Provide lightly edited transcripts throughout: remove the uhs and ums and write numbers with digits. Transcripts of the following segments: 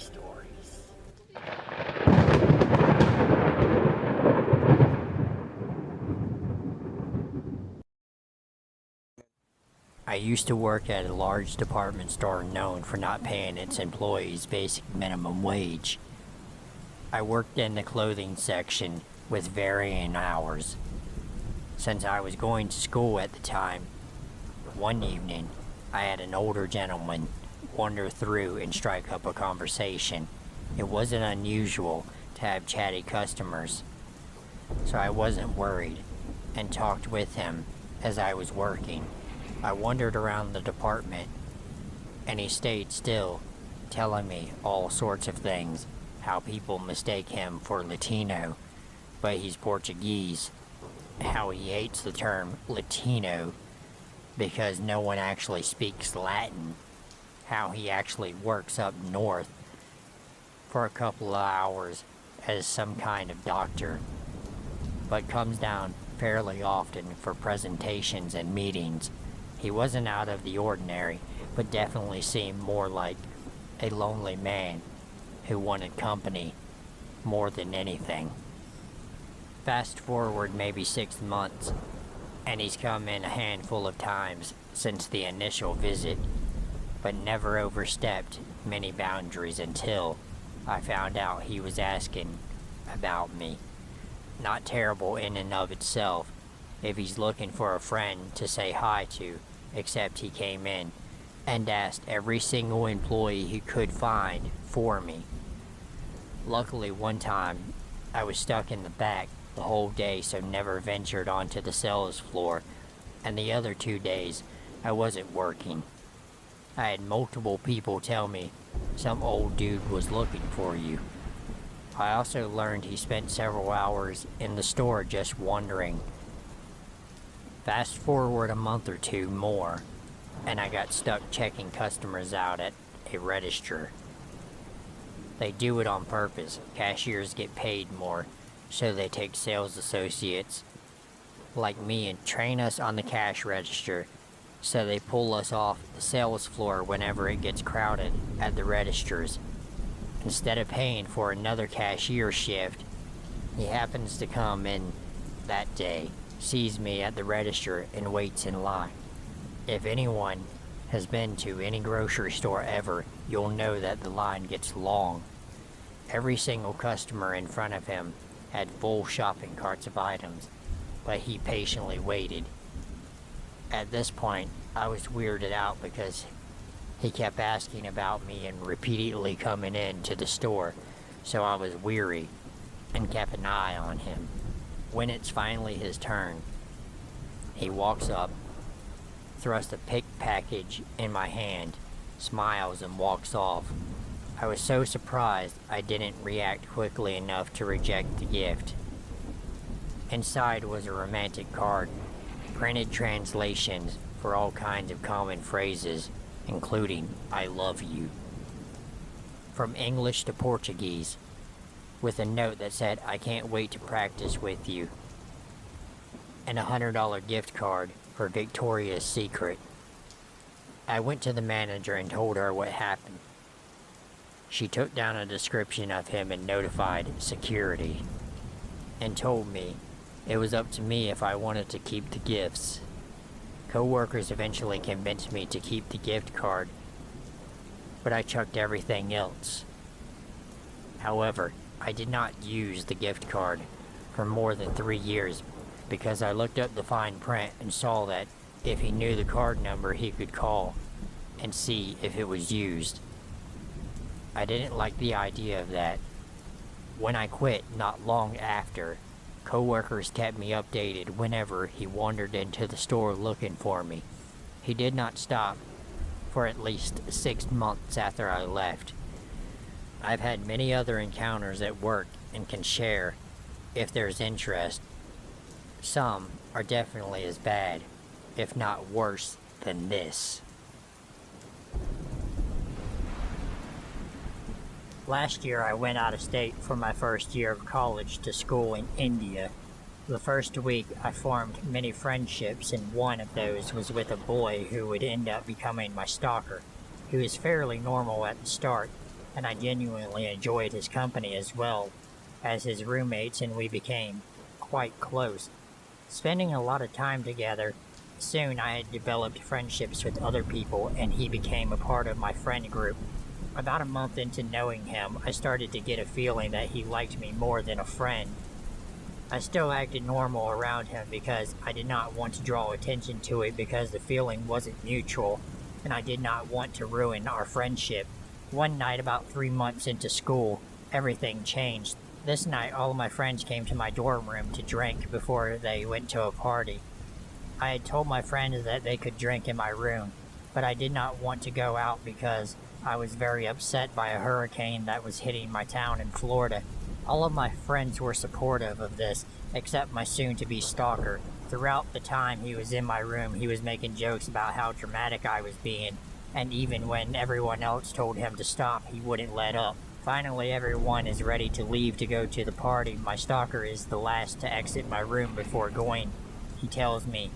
stories. I used to work at a large department store known for not paying its employees basic minimum wage. I worked in the clothing section with varying hours. Since I was going to school at the time, one evening I had an older gentleman wander through and strike up a conversation. It wasn't unusual to have chatty customers, so I wasn't worried and talked with him as I was working. I wandered around the department and he stayed still, telling me all sorts of things, how people mistake him for Latino, but he's Portuguese, how he hates the term Latino because no one actually speaks Latin, how he actually works up north for a couple of hours as some kind of doctor, but comes down fairly often for presentations and meetings. He wasn't out of the ordinary, but definitely seemed more like a lonely man who wanted company more than anything. Fast forward maybe 6 months, and he's come in a handful of times since the initial visit, but never overstepped many boundaries until I found out he was asking about me. Not terrible in and of itself if he's looking for a friend to say hi to, except he came in and asked every single employee he could find for me. Luckily one time I was stuck in the back the whole day, so never ventured onto the sales floor, and the other 2 days I wasn't working. I had multiple people tell me some old dude was looking for you. I also learned he spent several hours in the store just wandering. Fast forward a month or two more, and I got stuck checking customers out at a register. They do it on purpose. Cashiers get paid more, so they take sales associates like me and train us on the cash register, so they pull us off the sales floor whenever it gets crowded at the registers. Instead of paying for another cashier shift, he happens to come in that day, sees me at the register, and waits in line. If anyone has been to any grocery store ever, you'll know that the line gets long. Every single customer in front of him had full shopping carts of items, but he patiently waited. At this point, I was weirded out because he kept asking about me and repeatedly coming in to the store, so I was weary and kept an eye on him. When it's finally his turn, he walks up, thrusts a picked package in my hand, smiles and walks off. I was so surprised I didn't react quickly enough to reject the gift. Inside was a romantic card, printed translations for all kinds of common phrases, including "I love you," from English to Portuguese, with a note that said "I can't wait to practice with you," and a $100 gift card for Victoria's Secret. I went to the manager and told her what happened. She took down a description of him and notified security, and told me it was up to me if I wanted to keep the gifts. Co-workers eventually convinced me to keep the gift card, but I chucked everything else. However, I did not use the gift card for more than 3 years because I looked up the fine print and saw that if he knew the card number, he could call and see if it was used. I didn't like the idea of that. When I quit not long after, co-workers kept me updated whenever he wandered into the store looking for me. He did not stop for at least 6 months after I left. I've had many other encounters at work and can share if there's interest. Some are definitely as bad, if not worse, than this. Last year I went out of state for my first year of college to school in India. The first week I formed many friendships, and one of those was with a boy who would end up becoming my stalker. He was fairly normal at the start, and I genuinely enjoyed his company as well as his roommates, and we became quite close. Spending a lot of time together, soon I had developed friendships with other people, and he became a part of my friend group. About a month into knowing him, I started to get a feeling that he liked me more than a friend. I still acted normal around him because I did not want to draw attention to it because the feeling wasn't mutual, and I did not want to ruin our friendship. One night, about 3 months into school, everything changed. This night, all of my friends came to my dorm room to drink before they went to a party. I had told my friends that they could drink in my room, but I did not want to go out because I was very upset by a hurricane that was hitting my town in Florida. All of my friends were supportive of this, except my soon-to-be stalker. Throughout the time he was in my room, he was making jokes about how dramatic I was being, and even when everyone else told him to stop, he wouldn't let up. Finally, everyone is ready to leave to go to the party. My stalker is the last to exit my room before going. He tells me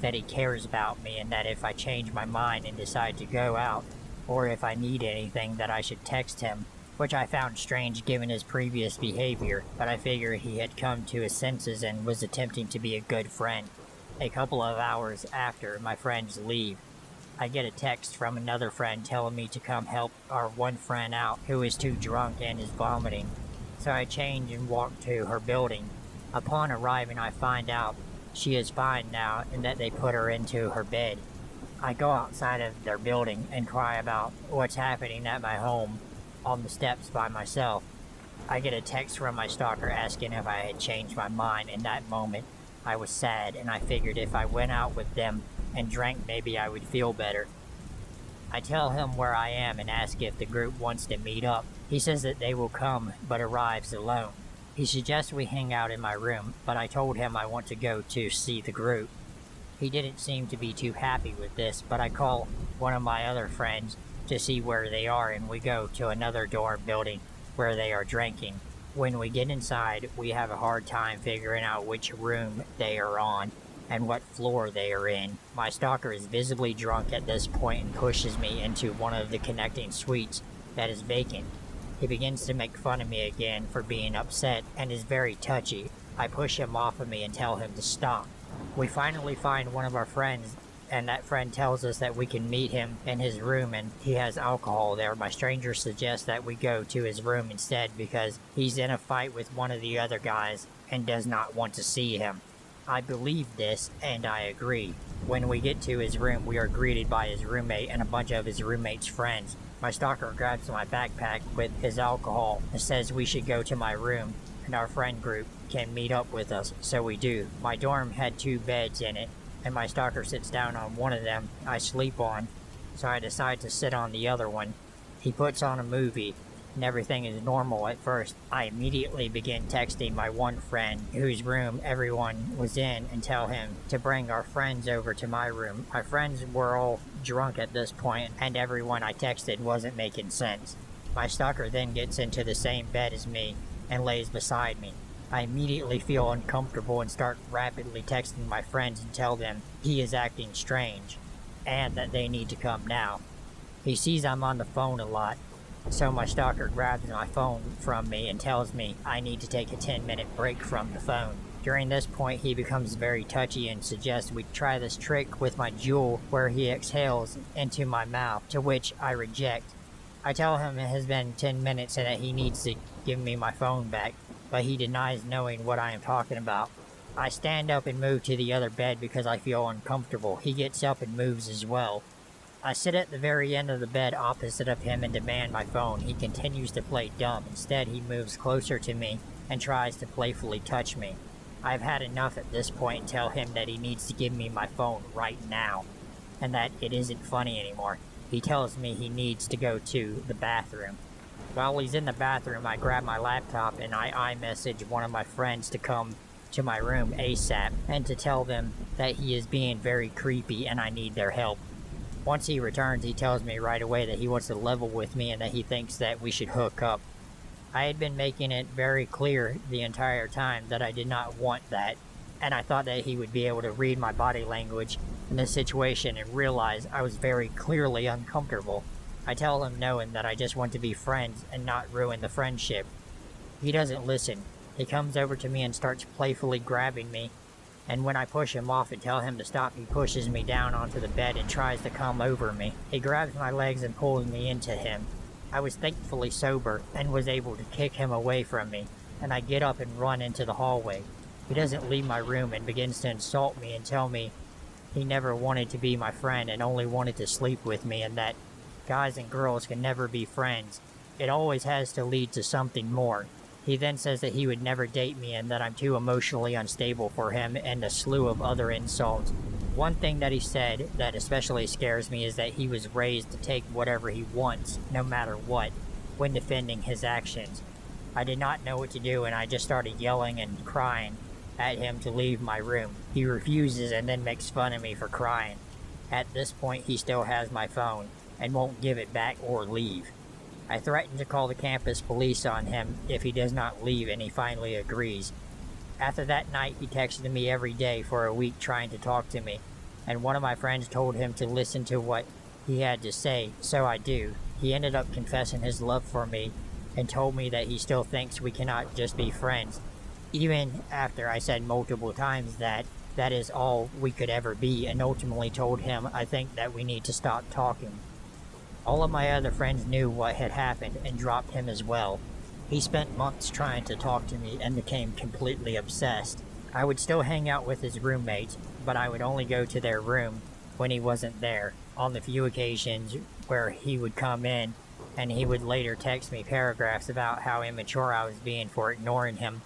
that he cares about me and that if I change my mind and decide to go out, or if I need anything, that I should text him, which I found strange given his previous behavior, but I figured he had come to his senses and was attempting to be a good friend. A couple of hours after my friends leave, I get a text from another friend telling me to come help our one friend out who is too drunk and is vomiting. So I change and walk to her building. Upon arriving, I find out she is fine now and that they put her into her bed. I go outside of their building and cry about what's happening at my home on the steps by myself. I get a text from my stalker asking if I had changed my mind. In that moment, I was sad, and I figured if I went out with them and drank, maybe I would feel better. I tell him where I am and ask if the group wants to meet up. He says that they will come, but arrives alone. He suggests we hang out in my room, but I told him I want to go to see the group. He didn't seem to be too happy with this, but I call one of my other friends to see where they are, and we go to another dorm building where they are drinking. When we get inside, we have a hard time figuring out which room they are on and what floor they are in. My stalker is visibly drunk at this point and pushes me into one of the connecting suites that is vacant. He begins to make fun of me again for being upset and is very touchy. I push him off of me and tell him to stop. We finally find one of our friends, and that friend tells us that we can meet him in his room and he has alcohol there. My stranger suggests that we go to his room instead because he's in a fight with one of the other guys and does not want to see him. I believe this, and I agree. When we get to his room, we are greeted by his roommate and a bunch of his roommate's friends. My stalker grabs my backpack with his alcohol and says we should go to my room and our friend group can meet up with us, so we do. My dorm had 2 beds in it, and my stalker sits down on one of them I sleep on, so I decide to sit on the other one. He puts on a movie, and everything is normal at first. I immediately begin texting my one friend whose room everyone was in and tell him to bring our friends over to my room. My friends were all drunk at this point, and everyone I texted wasn't making sense. My stalker then gets into the same bed as me and lays beside me. I immediately feel uncomfortable and start rapidly texting my friends and tell them he is acting strange and that they need to come now. He sees I'm on the phone a lot, so my stalker grabs my phone from me and tells me I need to take a 10-minute break from the phone. During this point, he becomes very touchy and suggests we try this trick with my jewel where he exhales into my mouth, to which I reject. I tell him it has been 10 minutes and that he needs to give me my phone back, but he denies knowing what I am talking about. I stand up and move to the other bed because I feel uncomfortable. He gets up and moves as well. I sit at the very end of the bed opposite of him and demand my phone. He continues to play dumb. Instead, he moves closer to me and tries to playfully touch me. I've had enough at this point and tell him that he needs to give me my phone right now, and that it isn't funny anymore. He tells me he needs to go to the bathroom. While he's in the bathroom, I grab my laptop and I iMessage one of my friends to come to my room ASAP and to tell them that he is being very creepy and I need their help. Once he returns, he tells me right away that he wants to level with me and that he thinks that we should hook up. I had been making it very clear the entire time that I did not want that, and I thought that he would be able to read my body language in this situation and realize I was very clearly uncomfortable. I tell him no and that I just want to be friends and not ruin the friendship. He doesn't listen. He comes over to me and starts playfully grabbing me, and when I push him off and tell him to stop, he pushes me down onto the bed and tries to come over me. He grabs my legs and pulls me into him. I was thankfully sober and was able to kick him away from me, and I get up and run into the hallway. He doesn't leave my room and begins to insult me and tell me he never wanted to be my friend and only wanted to sleep with me, and that guys and girls can never be friends. It always has to lead to something more. He then says that he would never date me and that I'm too emotionally unstable for him, and a slew of other insults. One thing that he said that especially scares me is that he was raised to take whatever he wants, no matter what, when defending his actions. I did not know what to do, and I just started yelling and crying at him to leave my room. He refuses and then makes fun of me for crying. At this point, he still has my phone and won't give it back or leave. I threaten to call the campus police on him if he does not leave, and he finally agrees. After that night, he texted me every day for a week trying to talk to me, and one of my friends told him to listen to what he had to say, so I do. He ended up confessing his love for me and told me that he still thinks we cannot just be friends, even after I said multiple times that that is all we could ever be, and ultimately told him I think that we need to stop talking. All of my other friends knew what had happened and dropped him as well. He spent months trying to talk to me and became completely obsessed. I would still hang out with his roommates, but I would only go to their room when he wasn't there, on the few occasions where he would come in, and he would later text me paragraphs about how immature I was being for ignoring him.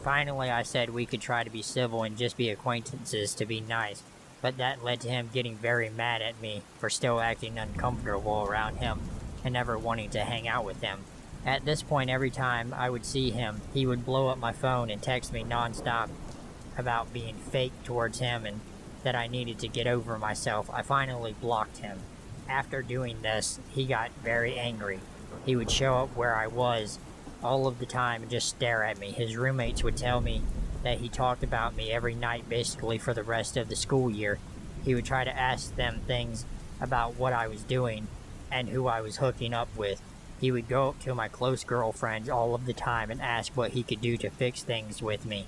Finally, I said we could try to be civil and just be acquaintances to be nice, but that led to him getting very mad at me for still acting uncomfortable around him and never wanting to hang out with him. At this point, every time I would see him, he would blow up my phone and text me nonstop about being fake towards him and that I needed to get over myself. I finally blocked him. After doing this, he got very angry. He would show up where I was all of the time and just stare at me. His roommates would tell me that he talked about me every night basically for the rest of the school year. He would try to ask them things about what I was doing and who I was hooking up with. He would go up to my close girlfriends all of the time and ask what he could do to fix things with me.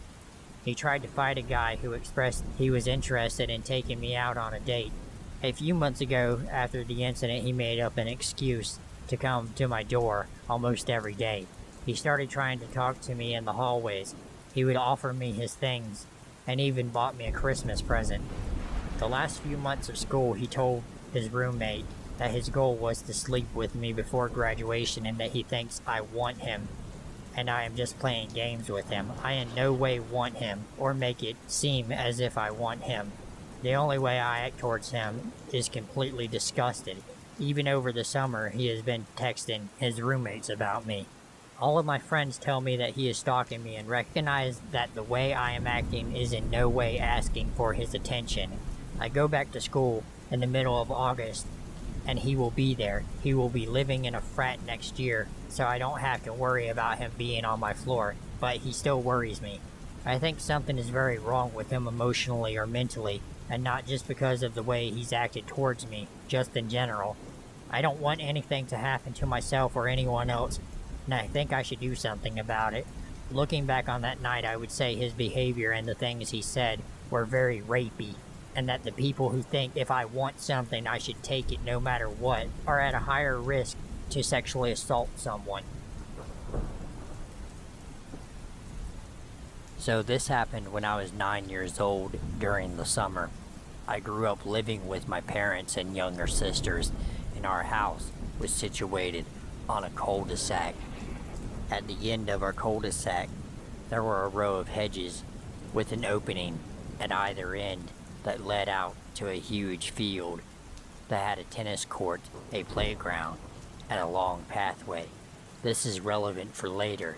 He tried to fight a guy who expressed he was interested in taking me out on a date. A few months ago, after the incident, he made up an excuse to come to my door almost every day. He started trying to talk to me in the hallways. He would offer me his things and even bought me a Christmas present. The last few months of school, he told his roommate that his goal was to sleep with me before graduation and that he thinks I want him and I am just playing games with him. I in no way want him or make it seem as if I want him. The only way I act towards him is completely disgusted. Even over the summer, he has been texting his roommates about me. All of my friends tell me that he is stalking me and recognize that the way I am acting is in no way asking for his attention. I go back to school in the middle of August, and he will be there. He will be living in a frat next year, so I don't have to worry about him being on my floor, but he still worries me. I think something is very wrong with him emotionally or mentally, and not just because of the way he's acted towards me, just in general. I don't want anything to happen to myself or anyone else, and I think I should do something about it. Looking back on that night, I would say his behavior and the things he said were very rapey, and that the people who think if I want something I should take it no matter what are at a higher risk to sexually assault someone. So this happened when I was 9 years old during the summer. I grew up living with my parents and younger sisters, and our house was situated on a cul-de-sac. At the end of our cul-de-sac, there were a row of hedges with an opening at either end that led out to a huge field that had a tennis court, a playground, and a long pathway. This is relevant for later.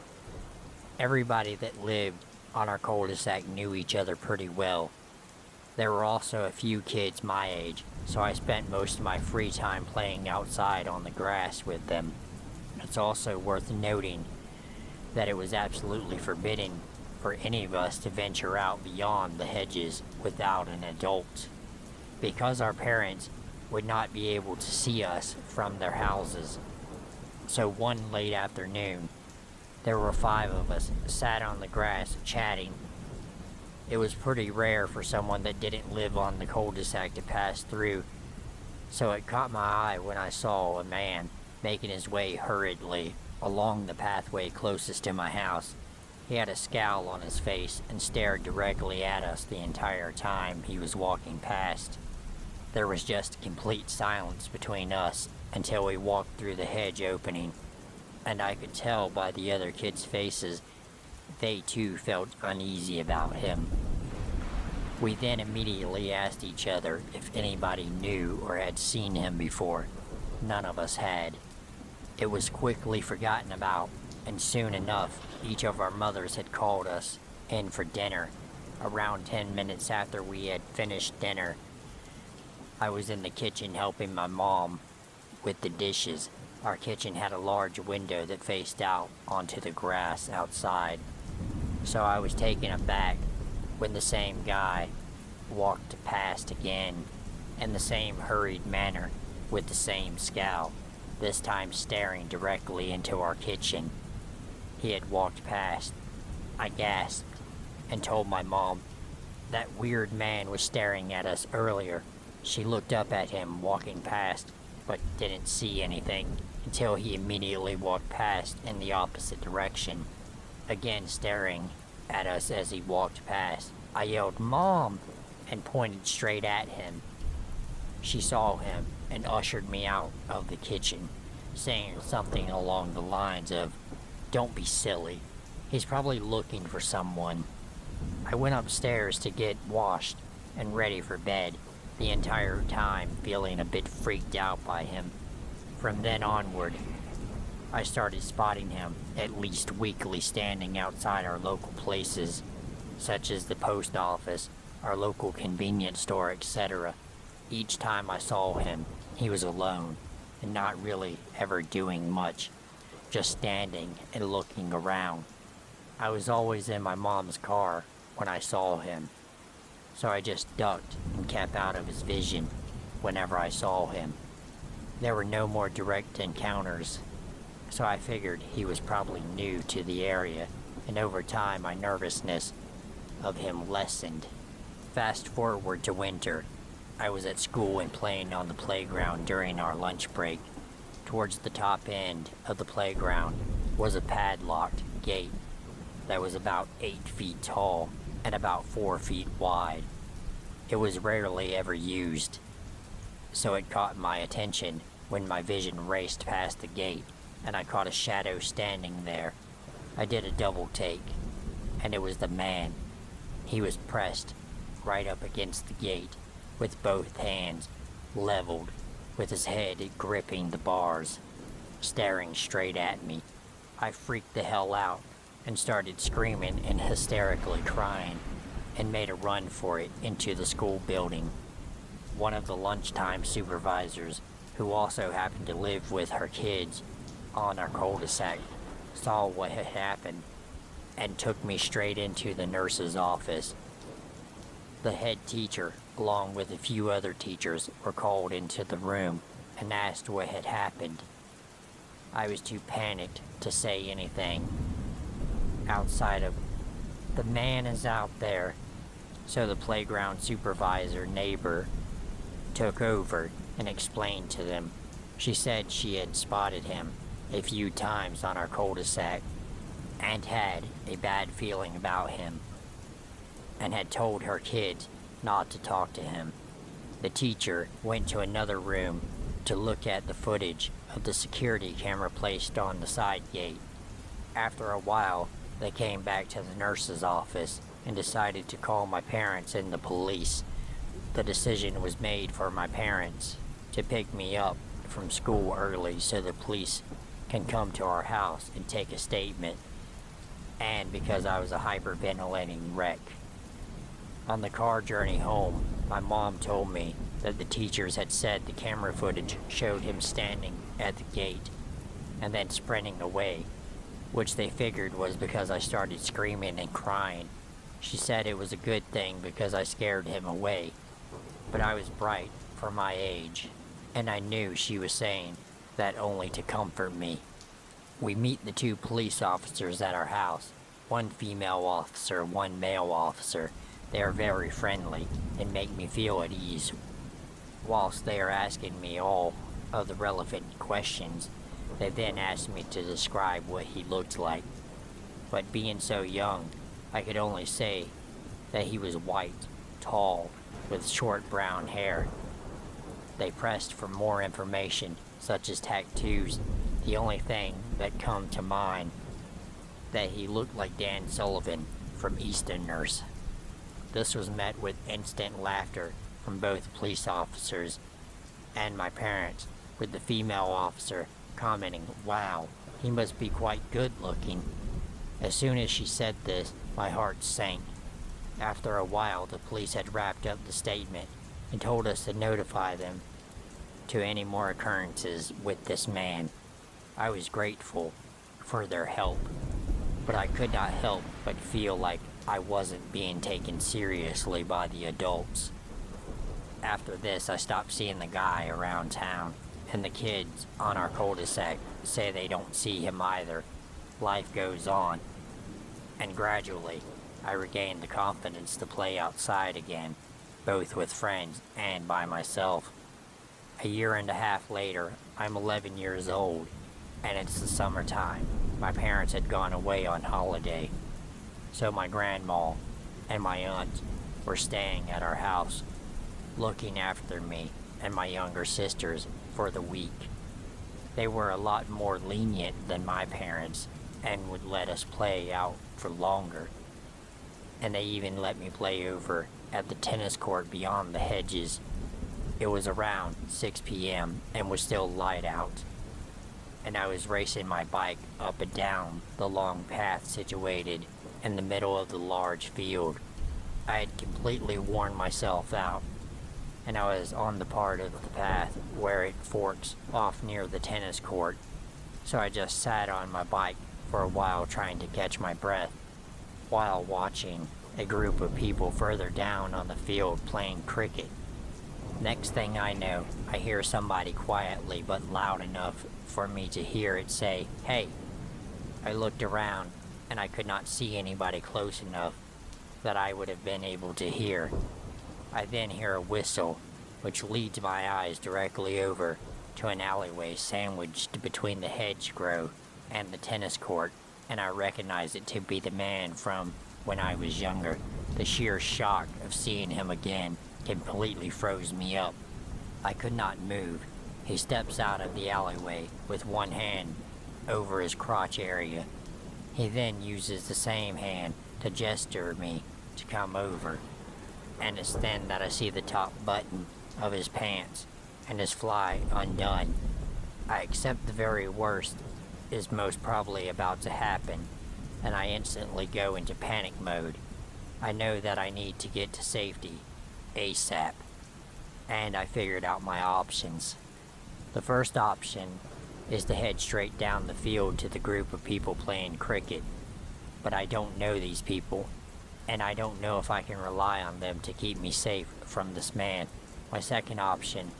Everybody that lived on our cul-de-sac knew each other pretty well. There were also a few kids my age, so I spent most of my free time playing outside on the grass with them. It's also worth noting that it was absolutely forbidden for any of us to venture out beyond the hedges without an adult. Because our parents would not be able to see us from their houses. So one late afternoon, there were 5 of us sat on the grass chatting. It was pretty rare for someone that didn't live on the cul-de-sac to pass through, so it caught my eye when I saw a man making his way hurriedly along the pathway closest to my house. He had a scowl on his face and stared directly at us the entire time he was walking past. There was just complete silence between us until we walked through the hedge opening, and I could tell by the other kids' faces they too felt uneasy about him. We then immediately asked each other if anybody knew or had seen him before. None of us had. It was quickly forgotten about, and soon enough, each of our mothers had called us in for dinner. Around 10 minutes after we had finished dinner, I was in the kitchen helping my mom with the dishes. Our kitchen had a large window that faced out onto the grass outside, so I was taken aback when the same guy walked past again in the same hurried manner with the same scowl, this time staring directly into our kitchen. He had walked past. I gasped and told my mom that weird man was staring at us earlier. She looked up at him walking past, but didn't see anything until he immediately walked past in the opposite direction, again staring at us as he walked past. I yelled, "Mom!" and pointed straight at him. She saw him and ushered me out of the kitchen, saying something along the lines of, "Don't be silly. He's probably looking for someone." I went upstairs to get washed and ready for bed, the entire time feeling a bit freaked out by him. From then onward, I started spotting him at least weekly standing outside our local places, such as the post office, our local convenience store, etc. Each time I saw him, he was alone and not really ever doing much, just standing and looking around. I was always in my mom's car when I saw him, so I just ducked and kept out of his vision whenever I saw him. There were no more direct encounters, so I figured he was probably new to the area, and over time my nervousness of him lessened. Fast forward to winter. I was at school and playing on the playground during our lunch break. Towards the top end of the playground was a padlocked gate that was about 8 feet tall and about 4 feet wide. It was rarely ever used, so it caught my attention when my vision raced past the gate and I caught a shadow standing there. I did a double take, and it was the man. He was pressed right up against the gate with both hands leveled, with his head gripping the bars, staring straight at me. I freaked the hell out and started screaming and hysterically crying and made a run for it into the school building. One of the lunchtime supervisors, who also happened to live with her kids on our cul-de-sac, saw what had happened and took me straight into the nurse's office. The head teacher, along with a few other teachers, were called into the room and asked what had happened. I was too panicked to say anything outside of, "The man is out there." So the playground supervisor neighbor took over and explained to them. She said she had spotted him a few times on our cul-de-sac and had a bad feeling about him and had told her kids not to talk to him. The teacher went to another room to look at the footage of the security camera placed on the side gate. After a while, they came back to the nurse's office and decided to call my parents and the police. The decision was made for my parents to pick me up from school early so the police can come to our house and take a statement, and because I was a hyperventilating wreck. On the car journey home, my mom told me that the teachers had said the camera footage showed him standing at the gate and then sprinting away, which they figured was because I started screaming and crying. She said it was a good thing because I scared him away, but I was bright for my age, and I knew she was saying that only to comfort me. We meet the 2 police officers at our house, 1 female officer, 1 male officer. They are very friendly and make me feel at ease. Whilst they are asking me all of the relevant questions, they then asked me to describe what he looked like. But being so young, I could only say that he was white, tall, with short brown hair. They pressed for more information, such as tattoos. The only thing that come to mind that he looked like Dan Sullivan from Easterners. This was met with instant laughter from both police officers and my parents, with the female officer commenting, "Wow, he must be quite good looking." As soon as she said this, my heart sank. After a while, the police had wrapped up the statement and told us to notify them to any more occurrences with this man. I was grateful for their help, but I could not help but feel like I wasn't being taken seriously by the adults. After this, I stopped seeing the guy around town, and the kids on our cul-de-sac say they don't see him either. Life goes on, and gradually, I regained the confidence to play outside again, both with friends and by myself. A year and a half later, I'm 11 years old, and it's the summertime. My parents had gone away on holiday, so my grandma and my aunt were staying at our house, looking after me and my younger sisters for the week. They were a lot more lenient than my parents and would let us play out for longer. And they even let me play over at the tennis court beyond the hedges. It was around 6 p.m. and was still light out, and I was racing my bike up and down the long path situated in the middle of the large field. I had completely worn myself out, and I was on the part of the path where it forks off near the tennis court, so I just sat on my bike for a while trying to catch my breath, while watching a group of people further down on the field playing cricket. Next thing I know, I hear somebody quietly but loud enough for me to hear it say, "Hey." I looked around, and I could not see anybody close enough that I would have been able to hear. I then hear a whistle, which leads my eyes directly over to an alleyway sandwiched between the hedgerow and the tennis court, and I recognize it to be the man from when I was younger. The sheer shock of seeing him again completely froze me up. I could not move. He steps out of the alleyway with one hand over his crotch area. He then uses the same hand to gesture me to come over, and it's then that I see the top button of his pants and his fly undone. I accept the very worst is most probably about to happen, and I instantly go into panic mode. I know that I need to get to safety ASAP, and I figured out my options. The first option is to head straight down the field to the group of people playing cricket, but I don't know these people, and I don't know if I can rely on them to keep me safe from this man. My second option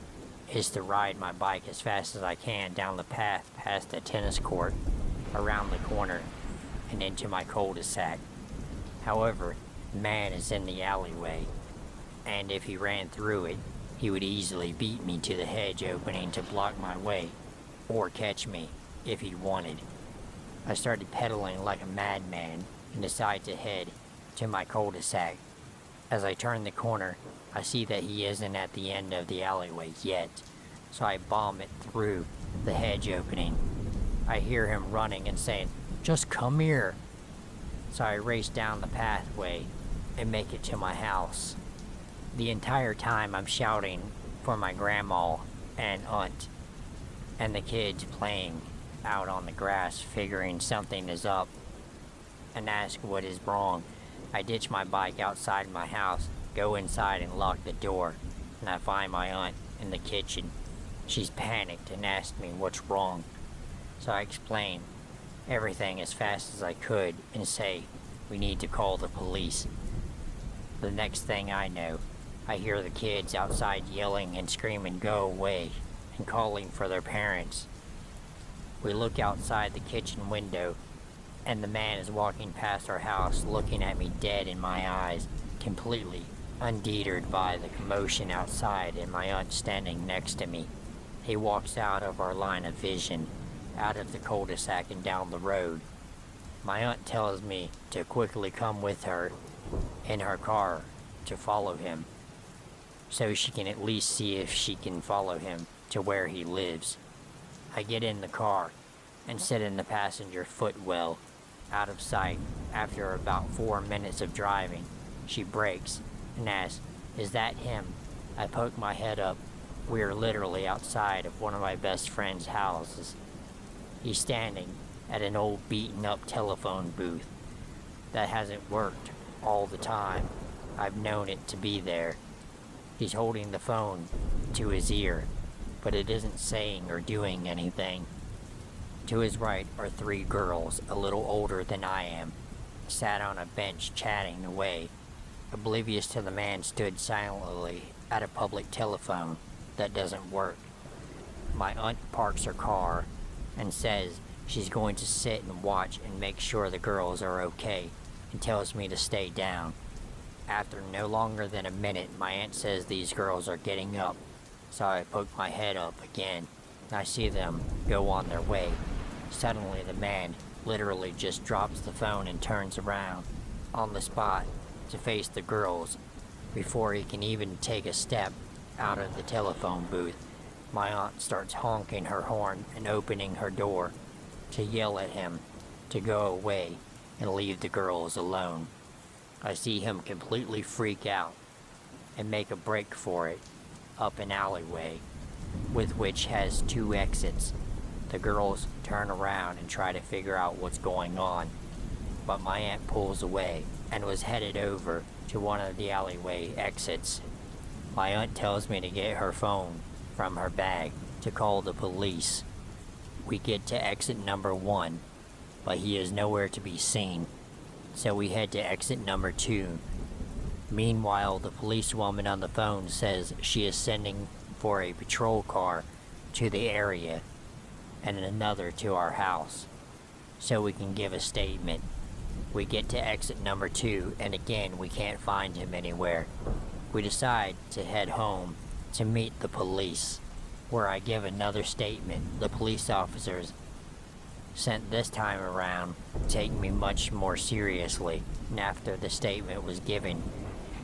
is to ride my bike as fast as I can down the path past the tennis court, around the corner, and into my cul-de-sac. However, the man is in the alleyway, and if he ran through it, he would easily beat me to the hedge opening to block my way, or catch me if he wanted. I started pedaling like a madman and decided to head to my cul-de-sac. As I turn the corner, I see that he isn't at the end of the alleyway yet, so I bomb it through the hedge opening. I hear him running and saying, "Just come here." So I race down the pathway and make it to my house. The entire time I'm shouting for my grandma and aunt, and the kids playing out on the grass figuring something is up and ask what is wrong. I ditch my bike outside my house, go inside and lock the door, and I find my aunt in the kitchen. She's panicked and asked me what's wrong. So I explain everything as fast as I could and say we need to call the police. The next thing I know, I hear the kids outside yelling and screaming, "Go away," and calling for their parents. We look outside the kitchen window, and the man is walking past our house, looking at me dead in my eyes, completely undeterred by the commotion outside and my aunt standing next to me. He walks out of our line of vision, out of the cul-de-sac and down the road. My aunt tells me to quickly come with her in her car to follow him, so she can at least see if she can follow him to where he lives. I get in the car and sit in the passenger footwell, out of sight. After about 4 minutes of driving, she brakes and asks, "Is that him?" I poke my head up. We are literally outside of one of my best friend's houses. He's standing at an old beaten-up telephone booth that hasn't worked all the time I've known it to be there. He's holding the phone to his ear, but it isn't saying or doing anything. To his right are 3 girls, a little older than I am, sat on a bench chatting away. Oblivious to the man stood silently at a public telephone that doesn't work. My aunt parks her car and says she's going to sit and watch and make sure the girls are okay, and tells me to stay down. After no longer than a minute, my aunt says these girls are getting up, so I poke my head up again, and I see them go on their way. Suddenly the man literally just drops the phone and turns around on the spot to face the girls. Before he can even take a step out of the telephone booth, my aunt starts honking her horn and opening her door to yell at him to go away and leave the girls alone. I see him completely freak out and make a break for it up an alleyway, with which has 2 exits. The girls turn around and try to figure out what's going on, but my aunt pulls away and was headed over to one of the alleyway exits. My aunt tells me to get her phone from her bag to call the police. We get to exit number 1, but he is nowhere to be seen, so we head to exit number 2. Meanwhile, the policewoman on the phone says she is sending for a patrol car to the area and another to our house, so we can give a statement. We get to exit number 2, and again we can't find him anywhere. We decide to head home to meet the police, where I give another statement. The police officers sent this time around take me much more seriously, and after the statement was given,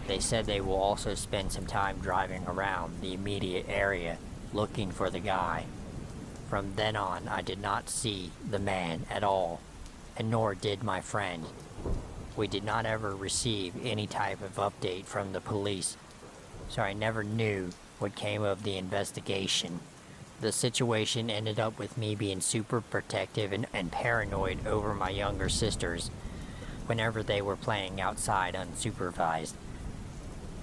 they said they will also spend some time driving around the immediate area looking for the guy. From then on, I did not see the man at all, and nor did my friend. We did not ever receive any type of update from the police, so I never knew what came of the investigation. The situation ended up with me being super protective and paranoid over my younger sisters whenever they were playing outside unsupervised.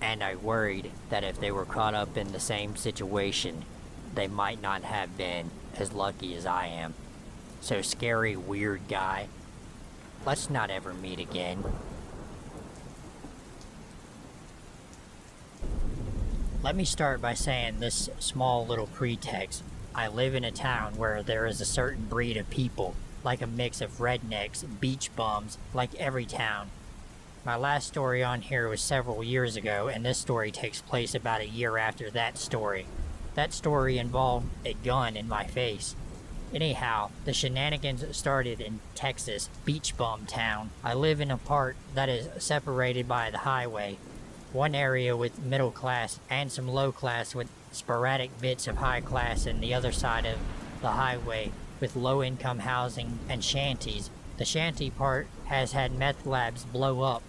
And I worried that if they were caught up in the same situation, they might not have been as lucky as I am. So scary, weird guy, let's not ever meet again. Let me start by saying this small little pretext. I live in a town where there is a certain breed of people, like a mix of rednecks, beach bums, like every town. My last story on here was several years ago, and this story takes place about a year after that story. That story involved a gun in my face. Anyhow, the shenanigans started in Texas, beach bum town. I live in a part that is separated by the highway. One area with middle class and some low class with sporadic bits of high class, and the other side of the highway with low income housing and shanties. The shanty part has had meth labs blow up,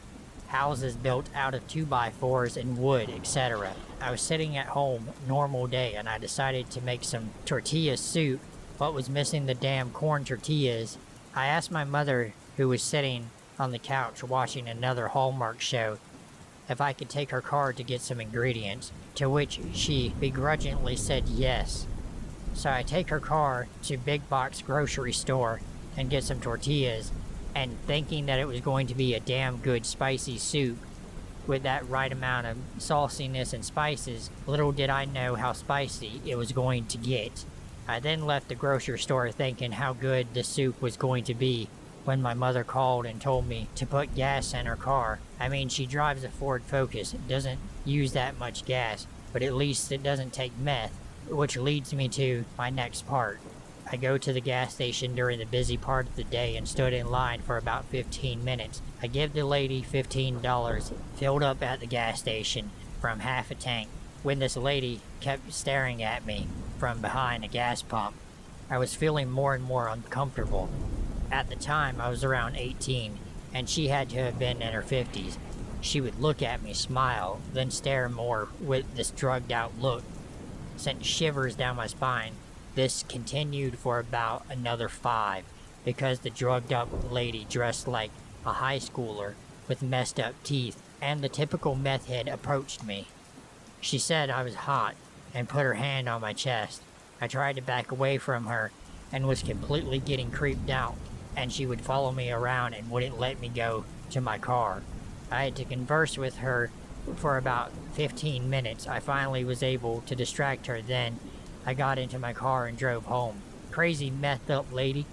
houses built out of 2x4s and wood, etc. I was sitting at home, normal day, and I decided to make some tortilla soup, but was missing the damn corn tortillas. I asked my mother, who was sitting on the couch watching another Hallmark show, if I could take her car to get some ingredients, to which she begrudgingly said yes. So I take her car to big box grocery store and get some tortillas, and thinking that it was going to be a damn good spicy soup, with that right amount of sauciness and spices. Little did I know how spicy it was going to get. I then left the grocery store thinking how good the soup was going to be when my mother called and told me to put gas in her car. I mean, she drives a Ford Focus. It doesn't use that much gas, but at least it doesn't take meth, which leads me to my next part. I go to the gas station during the busy part of the day and stood in line for about 15 minutes. I give the lady $15, filled up at the gas station from half a tank, when this lady kept staring at me from behind a gas pump. I was feeling more and more uncomfortable. At the time, I was around 18, and she had to have been in her 50s. She would look at me, smile, then stare more with this drugged-out look. Sent shivers down my spine. This continued for about another 5, because the drugged-up lady dressed like a high schooler with messed-up teeth, and the typical meth head approached me. She said I was hot, and put her hand on my chest. I tried to back away from her, and was completely getting creeped out, and she would follow me around and wouldn't let me go to my car. I had to converse with her for about 15 minutes. I finally was able to distract her. Then I got into my car and drove home. Crazy meth up lady.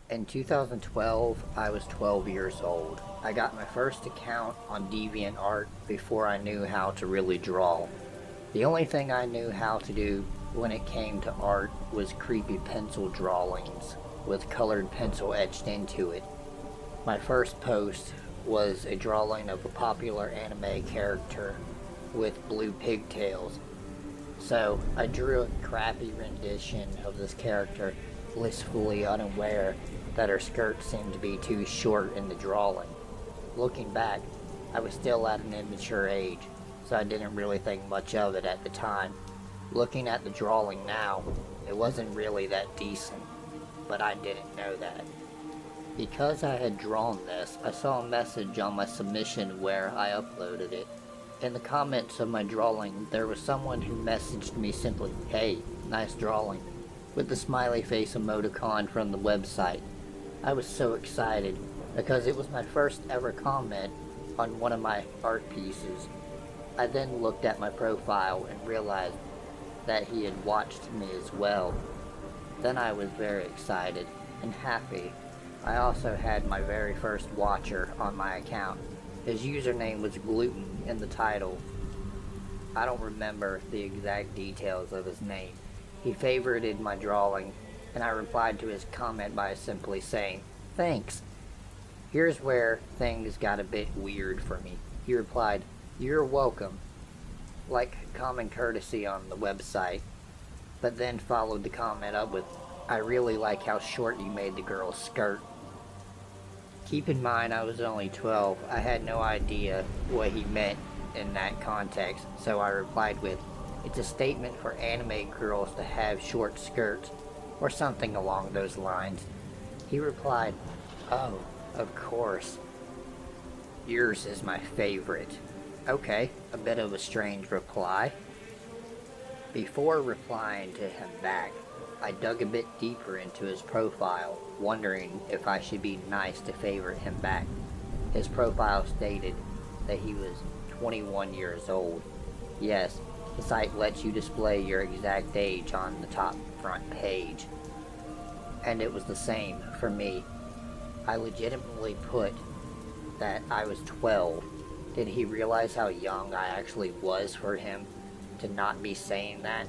In 2012, I was 12 years old. I got my first account on DeviantArt before I knew how to really draw. The only thing I knew how to do when it came to art was creepy pencil drawings with colored pencil etched into it. My first post was a drawing of a popular anime character with blue pigtails. So I drew a crappy rendition of this character, blissfully unaware that her skirt seemed to be too short in the drawing. Looking back, I was still at an immature age, so I didn't really think much of it at the time. Looking at the drawing now, it wasn't really that decent, but I didn't know that. Because I had drawn this, I saw a message on my submission where I uploaded it. In the comments of my drawing, there was someone who messaged me simply, "Hey, nice drawing," with the smiley face emoticon from the website. I was so excited, because it was my first ever comment on one of my art pieces. I then looked at my profile and realized that he had watched me as well. Then I was very excited and happy. I also had my very first watcher on my account. His username was Gluten in the title. I don't remember the exact details of his name. He favorited my drawing, and I replied to his comment by simply saying, "Thanks." Here's where things got a bit weird for me. He replied, "You're welcome," like common courtesy on the website, but then followed the comment up with, "I really like how short you made the girl's skirt." Keep in mind I was only 12. I had no idea what he meant in that context, so I replied with, "It's a statement for anime girls to have short skirts," or something along those lines. He replied, "Oh, of course. Yours is my favorite." Okay, a bit of a strange reply. Before replying to him back, I dug a bit deeper into his profile, wondering if I should be nice to favorite him back. His profile stated that he was 21 years old. Yes, the site lets you display your exact age on the top front page. And it was the same for me. I legitimately put that I was 12. Did he realize how young I actually was for him to not be saying that?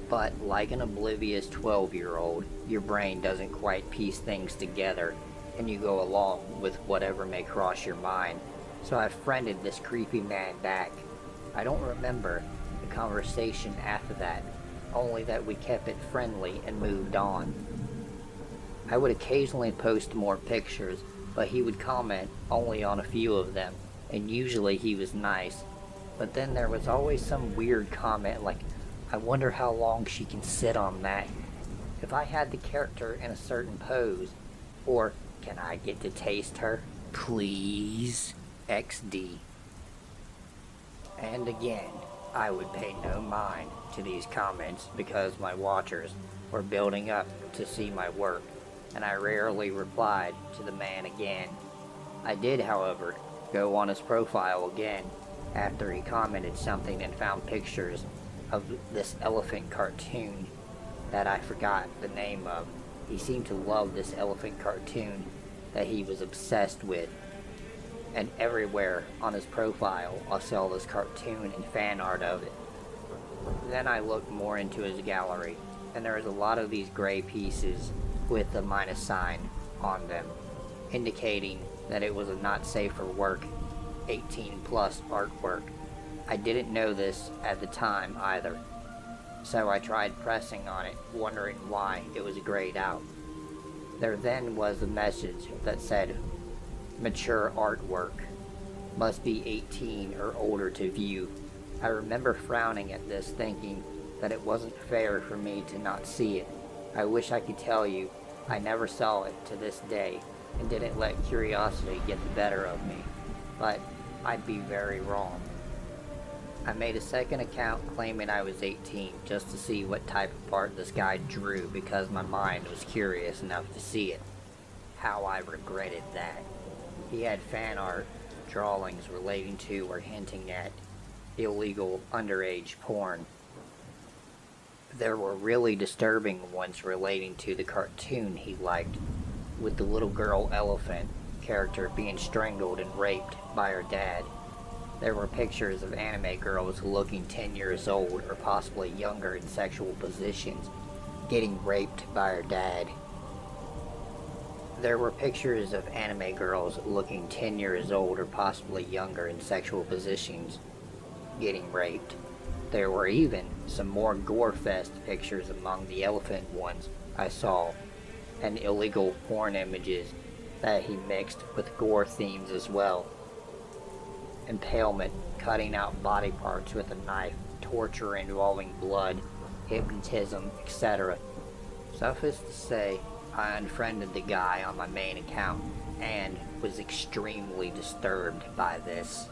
But like an oblivious 12-year-old, your brain doesn't quite piece things together, and you go along with whatever may cross your mind. So I friended this creepy man back. I don't remember the conversation after that, only that we kept it friendly and moved on. I would occasionally post more pictures, but he would comment only on a few of them, and usually he was nice. But then there was always some weird comment like, "I wonder how long she can sit on that. If I had the character in a certain pose," or "Can I get to taste her? Please, XD." And again, I would pay no mind to these comments because my watchers were building up to see my work, and I rarely replied to the man again. I did, however, go on his profile again after he commented something and found pictures of this elephant cartoon that I forgot the name of. He seemed to love this elephant cartoon that he was obsessed with. And everywhere on his profile, I saw this cartoon and fan art of it. Then I looked more into his gallery, and there was a lot of these gray pieces with the minus sign on them, indicating that it was a not safe for work 18 plus artwork. I didn't know this at the time either, so I tried pressing on it, wondering why it was grayed out. There then was a message that said, mature artwork, must be 18 or older to view. I remember frowning at this, thinking that it wasn't fair for me to not see it. I wish I could tell you I never saw it to this day and didn't let curiosity get the better of me, but I'd be very wrong. I made a second account claiming I was 18 just to see what type of art this guy drew because my mind was curious enough to see it. How I regretted that. He had fan art drawings relating to or hinting at illegal underage porn. There were really disturbing ones relating to the cartoon he liked, with the little girl elephant character being strangled and raped by her dad. There were pictures of anime girls looking 10 years old or possibly younger in sexual positions, getting raped by her dad. There were pictures of anime girls looking 10 years old or possibly younger in sexual positions, getting raped. There were even some more gore-fest pictures among the elephant ones I saw, and illegal porn images that he mixed with gore themes as well. Impalement, cutting out body parts with a knife, torture involving blood, hypnotism, etc. Suffice to say, I unfriended the guy on my main account and was extremely disturbed by this.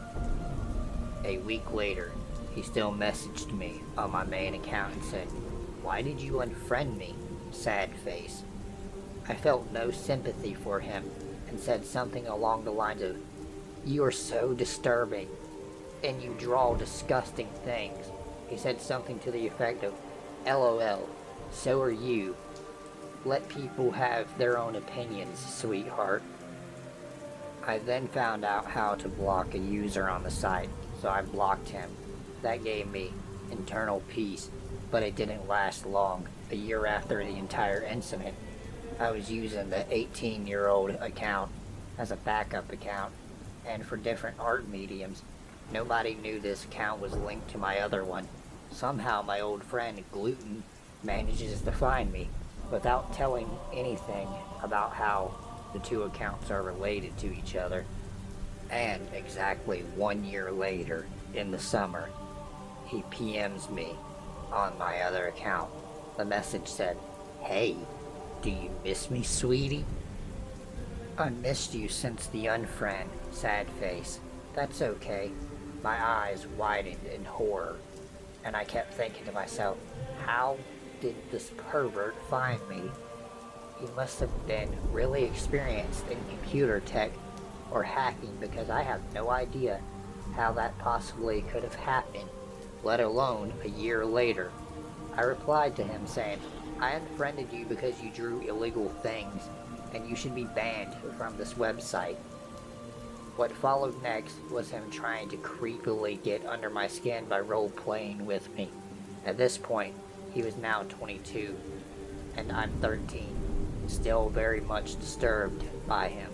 A week later, he still messaged me on my main account and said, "Why did you unfriend me? Sad face." I felt no sympathy for him and said something along the lines of, "You are so disturbing, and you draw disgusting things." He said something to the effect of, "LOL, so are you. Let people have their own opinions, sweetheart." I then found out how to block a user on the site, so I blocked him. That gave me internal peace, but it didn't last long. A year after the entire incident, I was using the 18-year-old account as a backup account, and for different art mediums. Nobody knew this account was linked to my other one. Somehow my old friend Gluten manages to find me without telling anything about how the two accounts are related to each other. And exactly 1 year later, in the summer, he PMs me on my other account. The message said, "Hey, do you miss me, sweetie?" "I missed you since the unfriend, sad face." "That's okay." My eyes widened in horror, and I kept thinking to myself, how did this pervert find me? He must have been really experienced in computer tech or hacking, because I have no idea how that possibly could have happened, let alone a year later. I replied to him saying, "I unfriended you because you drew illegal things, and you should be banned from this website." What followed next was him trying to creepily get under my skin by role-playing with me. At this point, he was now 22, and I'm 13, still very much disturbed by him,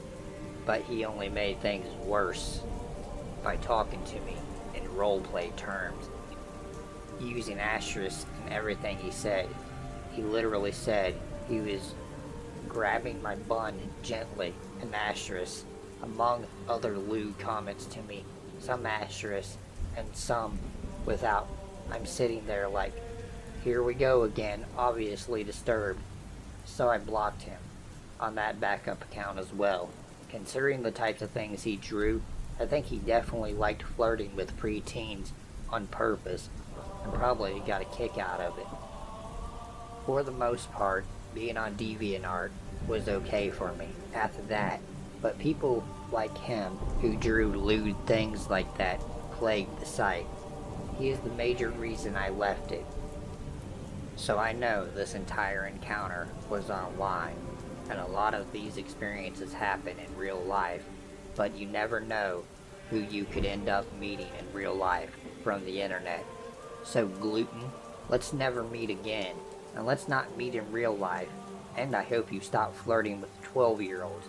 but he only made things worse by talking to me in roleplay terms, using asterisks in everything he said. He literally said he was grabbing my bun gently, an asterisk, among other lewd comments to me, some asterisks and some without. I'm sitting there like, here we go again, obviously disturbed. So I blocked him on that backup account as well. Considering the types of things he drew, I think he definitely liked flirting with preteens on purpose, and probably got a kick out of it. For the most part, being on DeviantArt was okay for me after that, But people like him, who drew lewd things like that, plagued the site. He is the major reason I left it. So I know this entire encounter was online, and a lot of these experiences happen in real life, but you never know who you could end up meeting in real life from the internet. So gluten, let's never meet again, and let's not meet in real life, and I hope you stop flirting with 12-year-olds.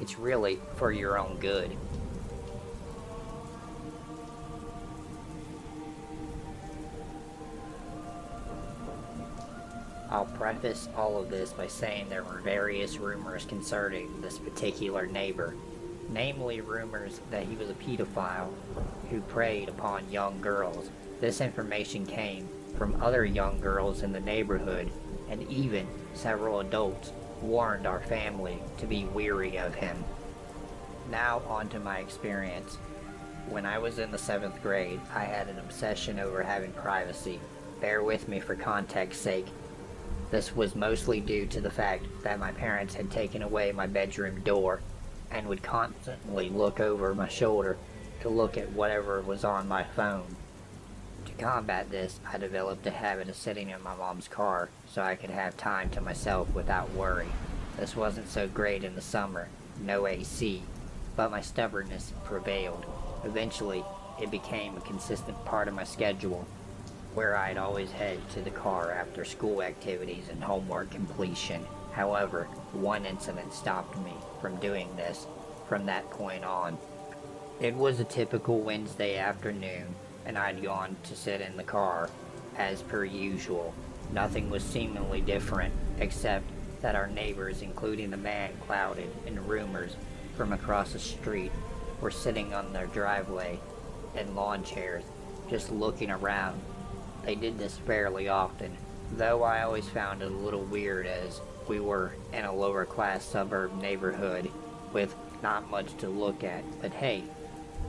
It's really for your own good. I'll preface all of this by saying there were various rumors concerning this particular neighbor, namely rumors that he was a pedophile who preyed upon young girls. This information came from other young girls in the neighborhood, and even several adults warned our family to be weary of him. Now on to my experience. When I was in the 7th grade, I had an obsession over having privacy. Bear with me for context's sake. This was mostly due to the fact that my parents had taken away my bedroom door and would constantly look over my shoulder to look at whatever was on my phone. To combat this, I developed a habit of sitting in my mom's car so I could have time to myself without worry. This wasn't so great in the summer, no AC, but my stubbornness prevailed. Eventually, it became a consistent part of my schedule, where I'd always head to the car after school activities and homework completion. However, one incident stopped me from doing this from that point on. It was a typical Wednesday afternoon, and I'd gone to sit in the car, as per usual. Nothing was seemingly different, except that our neighbors, including the man clouded in rumors from across the street, were sitting on their driveway in lawn chairs, just looking around. They did this fairly often, though I always found it a little weird as we were in a lower class suburb neighborhood with not much to look at, but hey,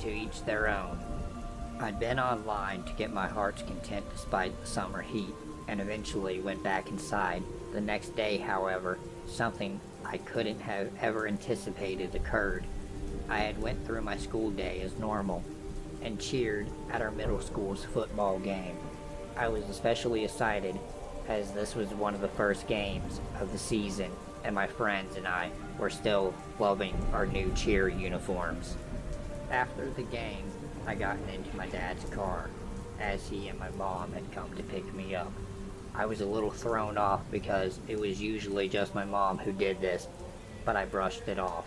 to each their own. I'd been online to get my heart's content despite the summer heat, and eventually went back inside. The next day, however, something I couldn't have ever anticipated occurred. I had went through my school day as normal, and cheered at our middle school's football game. I was especially excited as this was one of the first games of the season, and my friends and I were still loving our new cheer uniforms. After the game, I got into my dad's car, as he and my mom had come to pick me up. I was a little thrown off because it was usually just my mom who did this, but I brushed it off.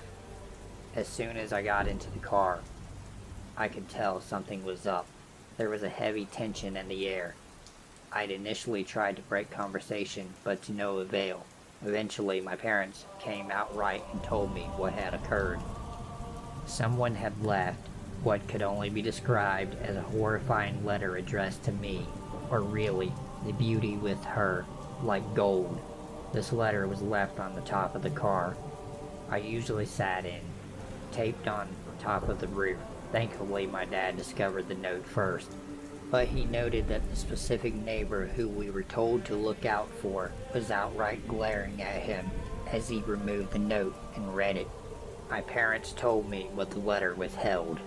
As soon as I got into the car, I could tell something was up. There was a heavy tension in the air. I'd initially tried to break conversation, but to no avail. Eventually, my parents came outright and told me what had occurred. Someone had left what could only be described as a horrifying letter addressed to me, or really, the beauty with her, like gold. This letter was left on the top of the car I usually sat in, taped on top of the roof. Thankfully, my dad discovered the note first, but he noted that the specific neighbor who we were told to look out for was outright glaring at him as he removed the note and read it. My parents told me what the letter withheld.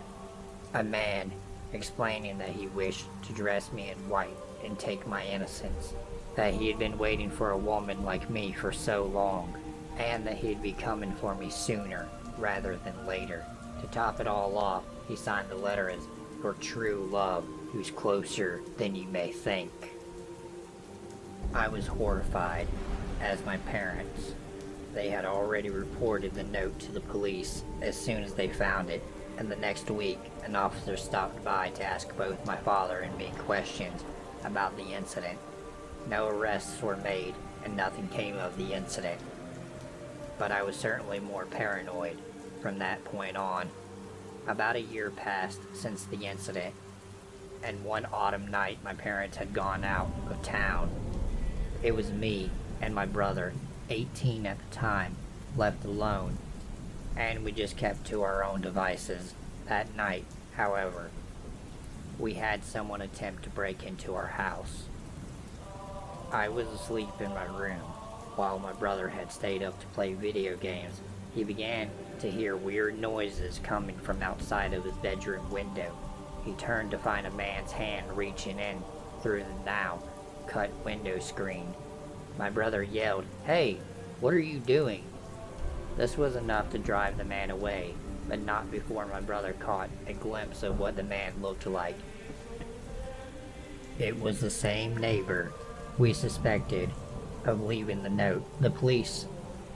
A man explaining that he wished to dress me in white and take my innocence, that he had been waiting for a woman like me for so long, and that he'd be coming for me sooner rather than later. To top it all off, he signed the letter as "For true love, who's closer than you may think." I was horrified, as my parents. They had already reported the note to the police as soon as they found it, and the next week, an officer stopped by to ask both my father and me questions about the incident. No arrests were made, and nothing came of the incident. But I was certainly more paranoid from that point on. About a year passed since the incident, and one autumn night my parents had gone out of town. It was me and my brother, 18 at the time, left alone, and we just kept to our own devices. That night, however, we had someone attempt to break into our house. I was asleep in my room, while my brother had stayed up to play video games. He began to hear weird noises coming from outside of his bedroom window. He turned to find a man's hand reaching in through the now cut window screen. My brother yelled, "Hey, what are you doing?" This was enough to drive the man away, but not before my brother caught a glimpse of what the man looked like. It was the same neighbor we suspected of leaving the note. The police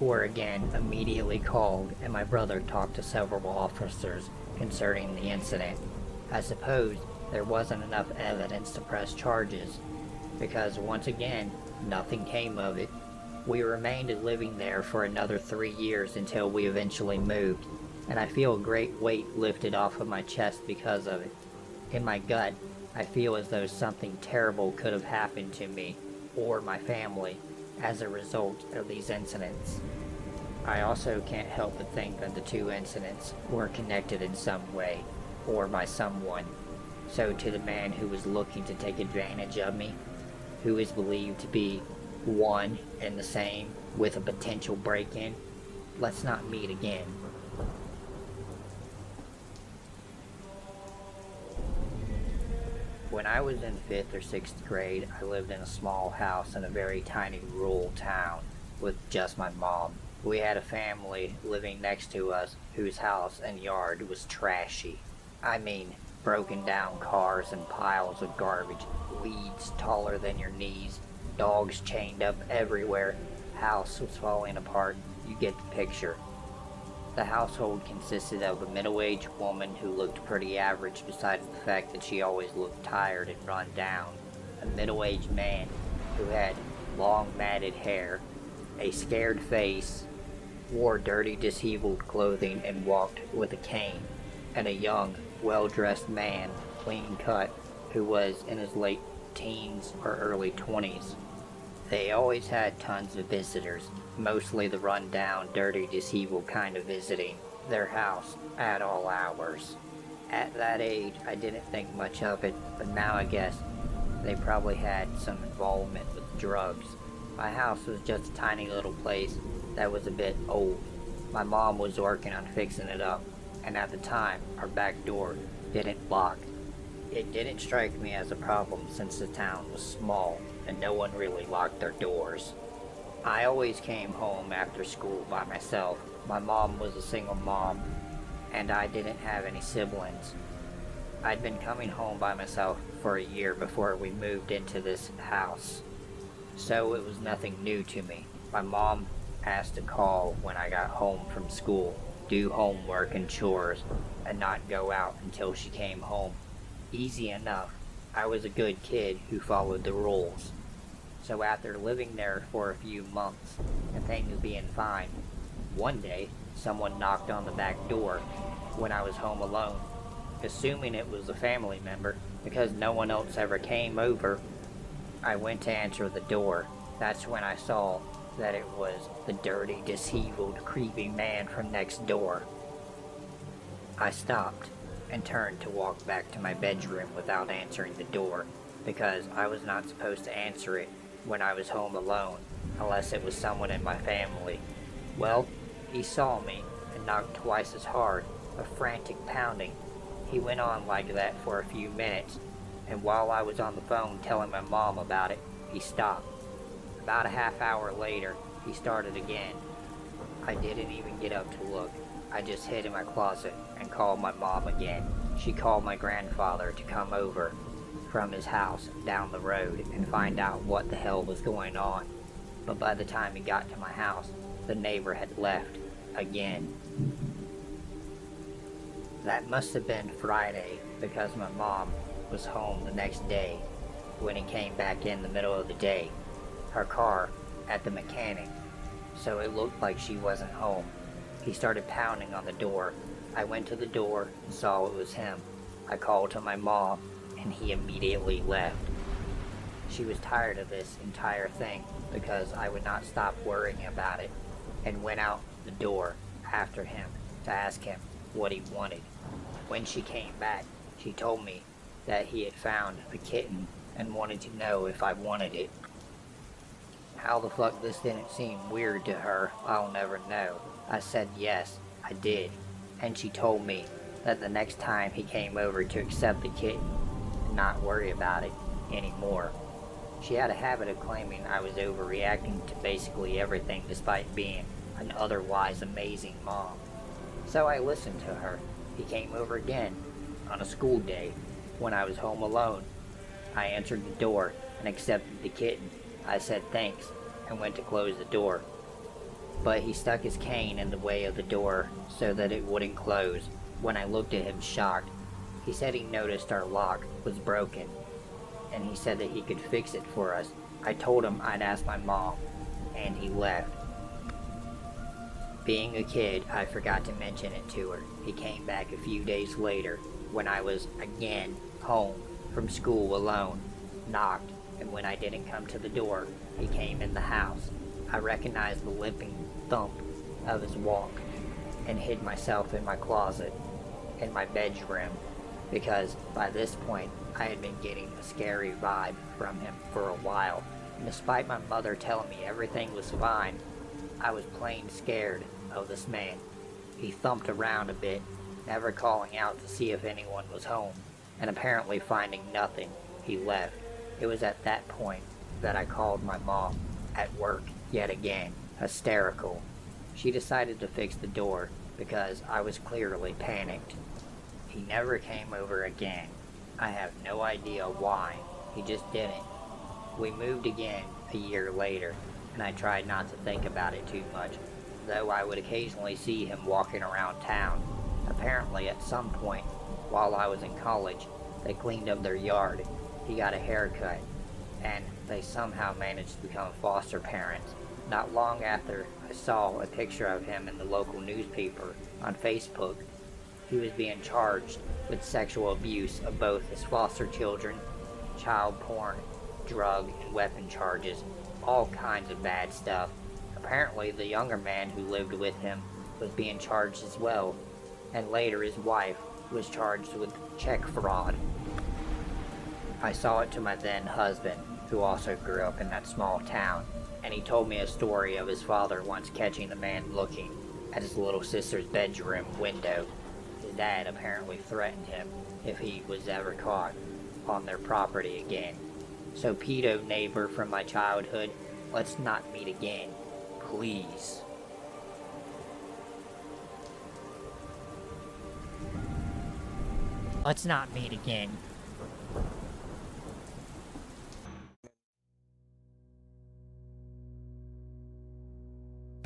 were again immediately called, and my brother talked to several officers concerning the incident. I suppose there wasn't enough evidence to press charges, because once again, nothing came of it. We remained living there for another 3 years until we eventually moved, and I feel a great weight lifted off of my chest because of it. In my gut, I feel as though something terrible could have happened to me or my family as a result of these incidents. I also can't help but think that the two incidents were connected in some way, or by someone. So to the man who was looking to take advantage of me, who is believed to be one and the same with a potential break-in, let's not meet again. When I was in 5th or 6th grade, I lived in a small house in a very tiny rural town with just my mom. We had a family living next to us whose house and yard was trashy. I mean, broken down cars and piles of garbage, weeds taller than your knees, dogs chained up everywhere, house was falling apart. You get the picture. The household consisted of a middle-aged woman who looked pretty average besides the fact that she always looked tired and run down, a middle-aged man who had long matted hair, a scared face, wore dirty disheveled clothing and walked with a cane, and a young, well-dressed man, clean-cut, who was in his late teens or early 20s. They always had tons of visitors, mostly the run-down, dirty, disheveled kind of visiting their house at all hours. At that age, I didn't think much of it, but now I guess they probably had some involvement with drugs. My house was just a tiny little place that was a bit old. My mom was working on fixing it up, and at the time, our back door didn't lock. It didn't strike me as a problem since the town was small and no one really locked their doors. I always came home after school by myself. My mom was a single mom, and I didn't have any siblings. I'd been coming home by myself for a year before we moved into this house, so it was nothing new to me. My mom asked to call when I got home from school, do homework and chores, and not go out until she came home. Easy enough. I was a good kid who followed the rules. So after living there for a few months and things being fine, one day someone knocked on the back door when I was home alone. Assuming it was a family member, because no one else ever came over, I went to answer the door. That's when I saw that it was the dirty, disheveled, creepy man from next door. I stopped and turned to walk back to my bedroom without answering the door, because I was not supposed to answer it when I was home alone, unless it was someone in my family. Well, he saw me and knocked twice as hard, a frantic pounding. He went on like that for a few minutes, and while I was on the phone telling my mom about it, he stopped. About a half hour later, he started again. I didn't even get up to look. I just hid in my closet and called my mom again. She called my grandfather to come over from his house down the road and find out what the hell was going on. But by the time he got to my house, the neighbor had left again. That must have been Friday, because my mom was home the next day when he came back in the middle of the day. Her car at the mechanic, so it looked like she wasn't home. He started pounding on the door. I went to the door and saw it was him. I called to my mom, and he immediately left. She was tired of this entire thing because I would not stop worrying about it, and went out the door after him to ask him what he wanted. When she came back, she told me that he had found a kitten and wanted to know if I wanted it. How the fuck this didn't seem weird to her, I'll never know. I said yes, I did, and she told me that the next time he came over to accept the kitten and not worry about it anymore. She had a habit of claiming I was overreacting to basically everything despite being an otherwise amazing mom. So I listened to her. He came over again on a school day when I was home alone. I answered the door and accepted the kitten. I said thanks and went to close the door. But he stuck his cane in the way of the door so that it wouldn't close. When I looked at him shocked, he said he noticed our lock was broken, and he said that he could fix it for us. I told him I'd ask my mom, and he left. Being a kid, I forgot to mention it to her. He came back a few days later when I was again home from school alone, knocked, and when I didn't come to the door, he came in the house. I recognized the limping thump of his walk and hid myself in my closet in my bedroom because by this point I had been getting a scary vibe from him for a while. And despite my mother telling me everything was fine, I was plain scared of this man. He thumped around a bit, never calling out to see if anyone was home, and apparently finding nothing, he left. It was at that point that I called my mom at work yet again, hysterical. She decided to fix the door because I was clearly panicked. He never came over again. I have no idea why. He just didn't. We moved again a year later, and I tried not to think about it too much, though I would occasionally see him walking around town. Apparently at some point, while I was in college, they cleaned up their yard. He got a haircut, and they somehow managed to become foster parents. Not long after, I saw a picture of him in the local newspaper on Facebook. He was being charged with sexual abuse of both his foster children, child porn, drug and weapon charges, all kinds of bad stuff. Apparently the younger man who lived with him was being charged as well, and later his wife was charged with check fraud. I saw it to my then husband, who also grew up in that small town, and he told me a story of his father once catching the man looking at his little sister's bedroom window. His dad apparently threatened him if he was ever caught on their property again. So pedo neighbor from my childhood, let's not meet again, please. Let's not meet again.